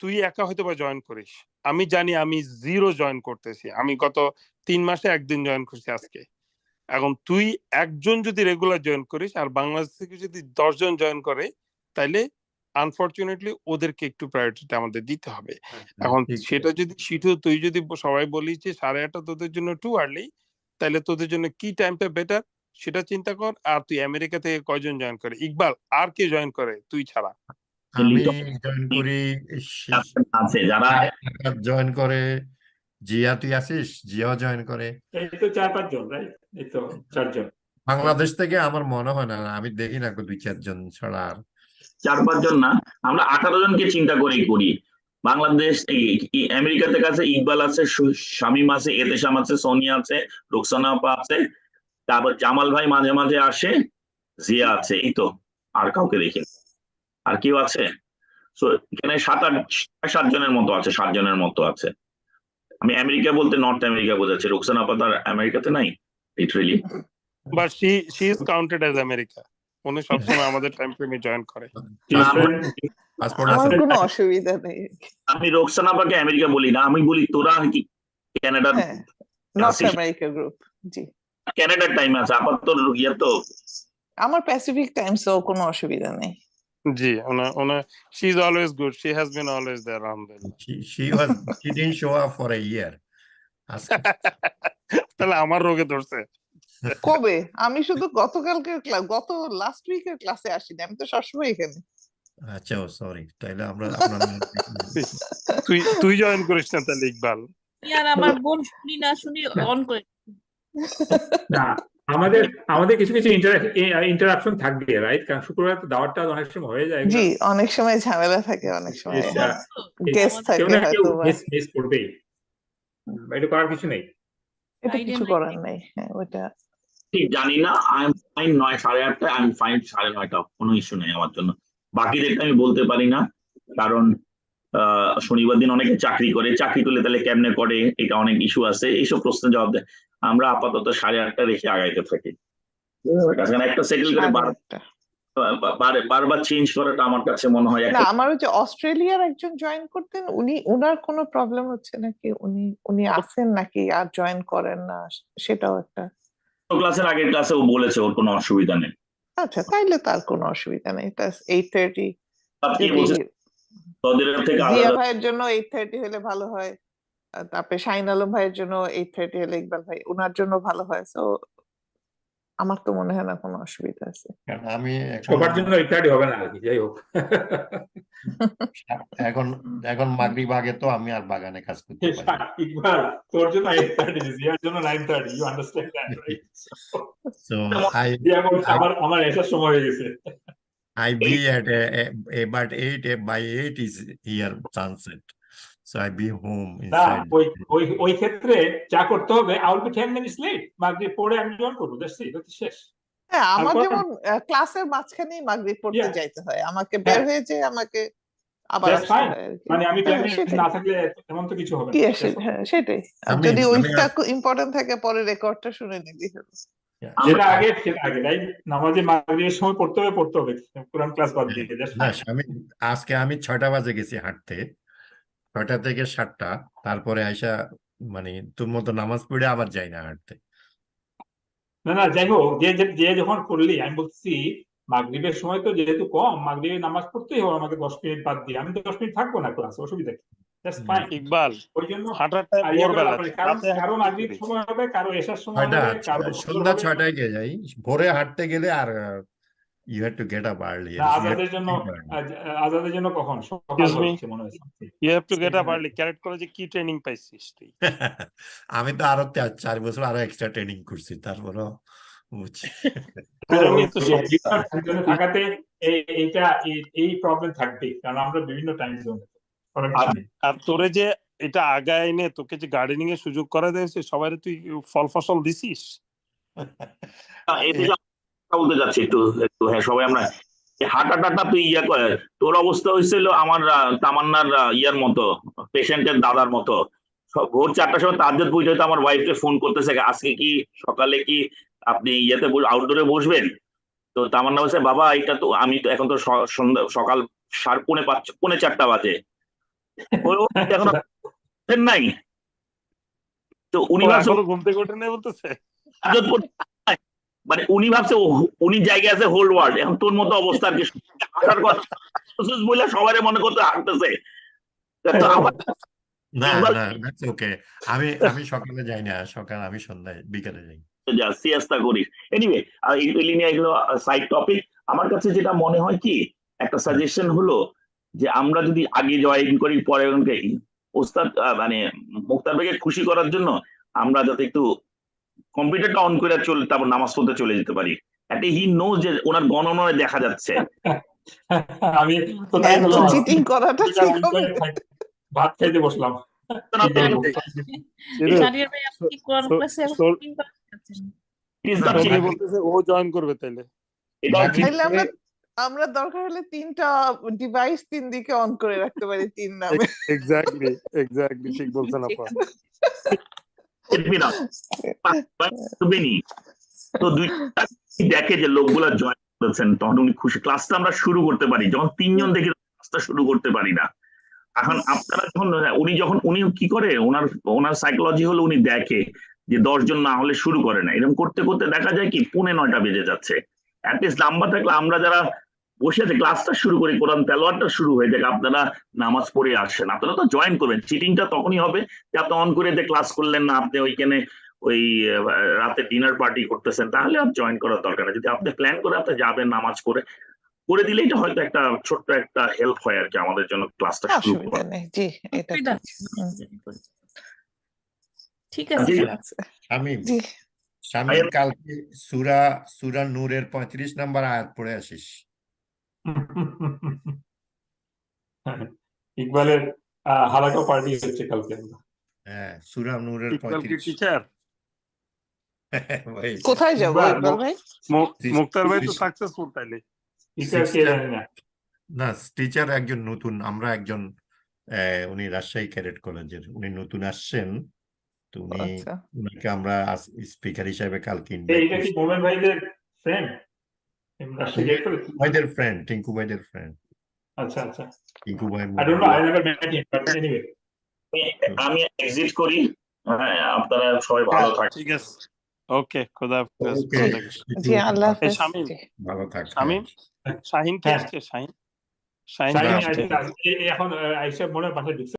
তুই একা হয়তো বা জয়েন করিস, আমি জানি আমি 0 জয়েন করতেছি, আমি গত 3 মাসে একদিন জয়েন করছি আজকে। এখন তুই একজন যদি রেগুলার জয়েন করিস আর বাংলাদেশ থেকে যদি 10 জন জয়েন করে, তাইলে আনফরচুনেটলি ওদেরকে একটু প্রায়োরিটিটা আমাদের দিতে হবে। এখন সেটা যদি তুই যদি সবাই বলিস যে 8:30 তোদের জন্য টু আর্লি, তাহলে তোদের জন্য কি টাইমটা বেটার সেটা চিন্তা কর। আর তুই আমেরিকা থেকে কয়জন জয়েন করে? ইকবাল, আর কে জয়েন করে তুই ছাড়া? আমি জয়েন করি, আছে যারা জয়েন করে। জিয়া, তুই আছিস? জিয়াও জয়েন করে। এই তো 4-5 জন রাইট? এই তো 4 জন বাংলাদেশ থেকে আমার মনে হয় না, আমি দেখি না 2-4 জন ছাড়া। আর 4-5 জন না, আমরা 18 জনকে চিন্তা করেই করি। বাংলাদেশ আমেরিকা থেকে আছে, ইকবাল আছে, শামীম আছে, এতেশাম আছে, সোনিয়া আছে, রুকসানা আপা আছে, তারপর জামাল ভাই মাঝে মাঝে আসে, জিয়া আছে, এই তো, আর কাউকে দেখি। আর কেউ আছে? সো এখানে 7 জনের মতো আছে, 7 জনের মতো আছে। আমি আমেরিকা বলতে নর্থ আমেরিকা বোঝাচ্ছি, রুকসানা আপা তার আমেরিকাতে নাই literally, but she is counted as America. উনি সবসময় আমাদের টাইম ফ্রেমে জয়েন করে। আমার কোনো অসুবিধা নেই। আমি রুকসানা আপাকে আমেরিকা বলি না, আমি বলি তোরা কি কানাডা, নর্থ আমেরিকা গ্রুপ। জি, কানাডার টাইম আছে আপাতত তো ইয়া, তো আমার প্যাসিফিক টাইম, সো কোনো অসুবিধা নেই। জি, ওনা she is always good, she has been always there around them. she didn't show up for a year. তাহলে আমার রোগে ধরছে কবে? আমি শুধু গত লাস্ট উইকের ক্লাসে আসিনি, আমি তো সবসময় এখানে। আচ্ছা, সরি, তাইলে আমরা তুই জয়েন করিস না তাহলে ইকবাল? আর আমার বোন শুনি না, শুনি অন করে না। আমাদের কিছু ইন্টারাকশন থাকবে রাইট? কারণ শুক্রবার তো দাওয়াতটা অনেক সময় হয়ে যায়। জি, অনেক সময় ঝামেলা থাকে, অনেক সময় গেস্ট থাকে, হয়তো মিস করবেই, এটা করার কিছু নেই, এটা কিছু করার নেই। হ্যাঁ, ওটা ঠিক জানি না। I am fine 9, 8:30, I am fine 9:30, কোনো ইস্যু নেই আমার জন্য। বাকিদেরটা আমি বলতে পারি না, কারণ শনিবার দিন অনেকে চাকরি করলে তাহলে কেমনে করে, এটা অনেক ইস্যু আছে, এইসব প্রশ্নের জবাব দেয়। আমরা আপাতত 8:30 রেখে আগাইতে থাকি, একটা সেটেল করে বারবার চেঞ্জ করাটা আমার কাছে মনে হয় না, আমার ওই যে অস্ট্রেলিয়ার একজন জয়েন করতেন, উনার কোনো প্রবলেম হচ্ছে নাকি, উনি আছেন নাকি আর জয়েন করেন না, সেটাও একটা। ক্লাসের আগের ক্লাসে ও বলেছে ওর কোনো অসুবিধা নেই। আচ্ছা, তাইলে তার কোনো অসুবিধা নেই। 8:30 জিয়া ভাইয়ের জন্য 8:30 হলে ভালো হয়, তারপরে শাহিন আলম ভাইয়ের জন্য 8:30 হলে ইকবাল ভাই ওনার জন্য ভালো হয়। তো আমার তো মনে হয় না কোনো অসুবিধা আছে। আমি সবার জন্য 8:30 হবে না আর কি, যাই হোক। এখন মাগরিব আগে তো আমি আর বাগানে কাজ করতে পারি। ইকবাল, তোর জন্য 8:30, জিয়ার জন্য 9:30, you understand that, right? So আমার এসার সময় হয়ে গেছে। I be at but 8 by 8 is here sunset. So I be home না, inside. ওই ক্ষেত্রে যা করতে হবে, I will be 10 minutes late, মাগরিব পড়ে আমি জয়েন করবো, দ্যাটস ইট, শেষ। হ্যাঁ, আমার যেমন ক্লাসের মাঝখানেই মাগরিব পড়তে যাইতে হয়, আমাকে বের হয়ে যে আমাকে আবার আসতে হয় আর কি। মানে আমি 10 মিনিট না থাকলে এমন তো কিছু হবে না। হ্যাঁ, সেটাই। আর যদি ওইটা ইম্পর্টেন্ট থাকে পরে রেকর্ডটা শুনে নিবি। যেটা আগে রাইট, নামাজে মাগরিবের সময় পড়তে হবে কোরআন ক্লাস বাদ দিয়ে। আজকে আমি 6টা বাজে গেছি হাঁটতে, 6টা থেকে 7টা, তারপরে আইসা মানে তোর মতো নামাজ পড়ে আবার যাই না হাঁটতে। না, যাই হোক, যে যখন করলি, আমি বলছি মাগরিবের সময় তো যেহেতু কম, মাগরিবের নামাজ পড়তেই হবে আমাকে 10 মিনিট বাদ দিয়ে, আমি তো 10 মিনিট থাকবো না ক্লাস, অসুবিধা কি? ইকবাল, ওই জন্য হাঁটাটা ভোরবেলা, কারো মাগরিব সময় হবে, কারো এশার সময় হবে, কারো সন্ধ্যা 6টায় গিয়ে যাই, ভোরে হাঁটতে গেলে আর you have to get up early. আজাদের জন্য কখন? সকাল হচ্ছে মনে হচ্ছে। You have to get up early. Correct কলেজে কি ট্রেনিং পাইছিস তুই? আমি তো আরো 4 বছর আরো এক্সট্রা ট্রেনিং করছি, তারপরও বুঝছি। থাকাতে এই প্রবলেম থাকবে, কারণ আমরা বিভিন্ন টাইম জোনে। আর তোরে যে এটা আগায় এনে তোকে যে গার্ডেনিং এর সুযোগ করে দিয়েছে, সবাই তুই ফল ফসল দিছিস? বলতে যাচ্ছি একটু হ্যাঁ, সবাই আমরা হাঁটাটা তুই করে, তোর অবস্থা হয়েছিল আমার তামান্নার ইয়ার মতো, পেশেন্টের দাদার মতো। ভোর 4টার সময় তাজ্জুদ পড়তে হয়তো আমার ওয়াইফকে ফোন করতেছে, আজকে কি সকালে কি আপনি ইয়েতে আউটডোরে বসবেন? তো তামান্না বলছে, বাবা এটা তো আমি তো এখন তো সকাল 4:45 বাজে, এখন নাই। তো উনি ঘুম থেকে ওঠে নাই বলতেছে, মানে উনি ভাবছে উনি জায়গায় আছে হোল ওয়ার্ল্ড। এখন তোর মতো অবস্থা আর কি, হাঁটার কথা বলে সবাই মনে করতে হাঁটতেছে। আমি সকালে যাই না, আমি সন্ধ্যায় বিকালে যাই, সিয়াস্তা করি। এনিওয়ে, এগুলো সাইড টপিক। আমার কাছে যেটা মনে হয় কি, একটা সাজেশন হলো যে আমরা যদি আগে জয়েন করি, পরে ওস্তাদ মানে মুক্তার ভাইকে খুশি করার জন্য আমরা যাতে একটু কম্পিউটারটা অন করে তারপর নামাজ পড়তে চলে যেতে পারি। একটা হি নো যে ওনার গণনায় দেখা যাচ্ছে। আমি চিটিং করাটা ঠিক হবে। ভাত খাইতে বসলাম। ও জয়েন করবে তাইলে আমরা দরকার হলে 3টা ডিভাইস 3 দিকে অন করে রাখতে পারি, 3 নামে। এক্স্যাক্টলি ঠিক বলছেন আপা। তো দেখে যে লোকগুলা জয়েন করেছেন, তখন উনি খুশি। ক্লাসটা আমরা শুরু করতে পারি, যখন 3জন দেখে ক্লাসটা শুরু করতে পারি না। এখন আপনারা যখন উনি কি করে, ওনার সাইকোলজি হলো উনি দেখে যে 10 জন না হলে শুরু করে না। এরকম করতে করতে দেখা যায় কি 9:45 বেজে যাচ্ছে। অ্যাটলিস্ট নাম্বার থাকলে আমরা যারা বসে আছে ক্লাসটা শুরু করি, কোরআন তেলাওয়াতটা শুরু হয়ে যায়, আপনারা নামাজ পড়ে আসছেন। আপনারা তো জয়েন করবেন। চিটিংটা তখনই হবে যে আপনি অন করে ক্লাস করলেন না, আপনি ওইখানে ওই রাতে ডিনার পার্টি করতেছেন, তাহলে আর জয়েন করার দরকার নেই। যদি আপনি প্ল্যান করে আপনি যাবেন নামাজ করে দিলে, এটা হয়তো একটা ছোট্ট একটা হেল্প হয় আর কি আমাদের জন্য ক্লাসটা শুরু করা। ঠিক আছে। আমি কালকে সূরা নূরের 35 নম্বর আয়াত পড়ে আসিস। ইকবালের হালাকা পার্টি হচ্ছে কালকে। হ্যাঁ, সূরা নূরের 35। টিচার কোথায় যাবো ইকবাল ভাই? মুক্তার ভাই তো সাকসেসফুল তাইলে। টিচার কে জানি না। না, টিচার একজন নতুন, আমরা একজন উনি রাজশাহী ক্যাডেট কলেজের, উনি নতুন আসছেন, তো উনি আচ্ছা উনাকে আমরা স্পিকার হিসাবে কালকে এই ইনভাইট এটা কি করছি। মোমেন ভাইদের ফ্রেন্ড রাজশাহী গেট করেছি? ভাইদের ফ্রেন্ড, টিঙ্কু ভাইদের ফ্রেন্ড, আচ্ছা আচ্ছা টিঙ্কু ভাই I don't know I never mate him but anyway আমি এক্সিট করি। হ্যাঁ, আপনারা সবাই ভালো হ্যাঁ, থাকবেন। ঠিক আছে, ওকে, খোদা হাফেজ, ওকে, ভালো জি থাকিস। জি আল্লাহ এই হাফেজ শামীম, জি ভালো থাক। শামীম, শাহিন কি হ্যাঁ আসছে? শাহিন, শাহিন কি শাহিন আসছে? এখন আইসা মনে হয় বাসায় ঢুকছে।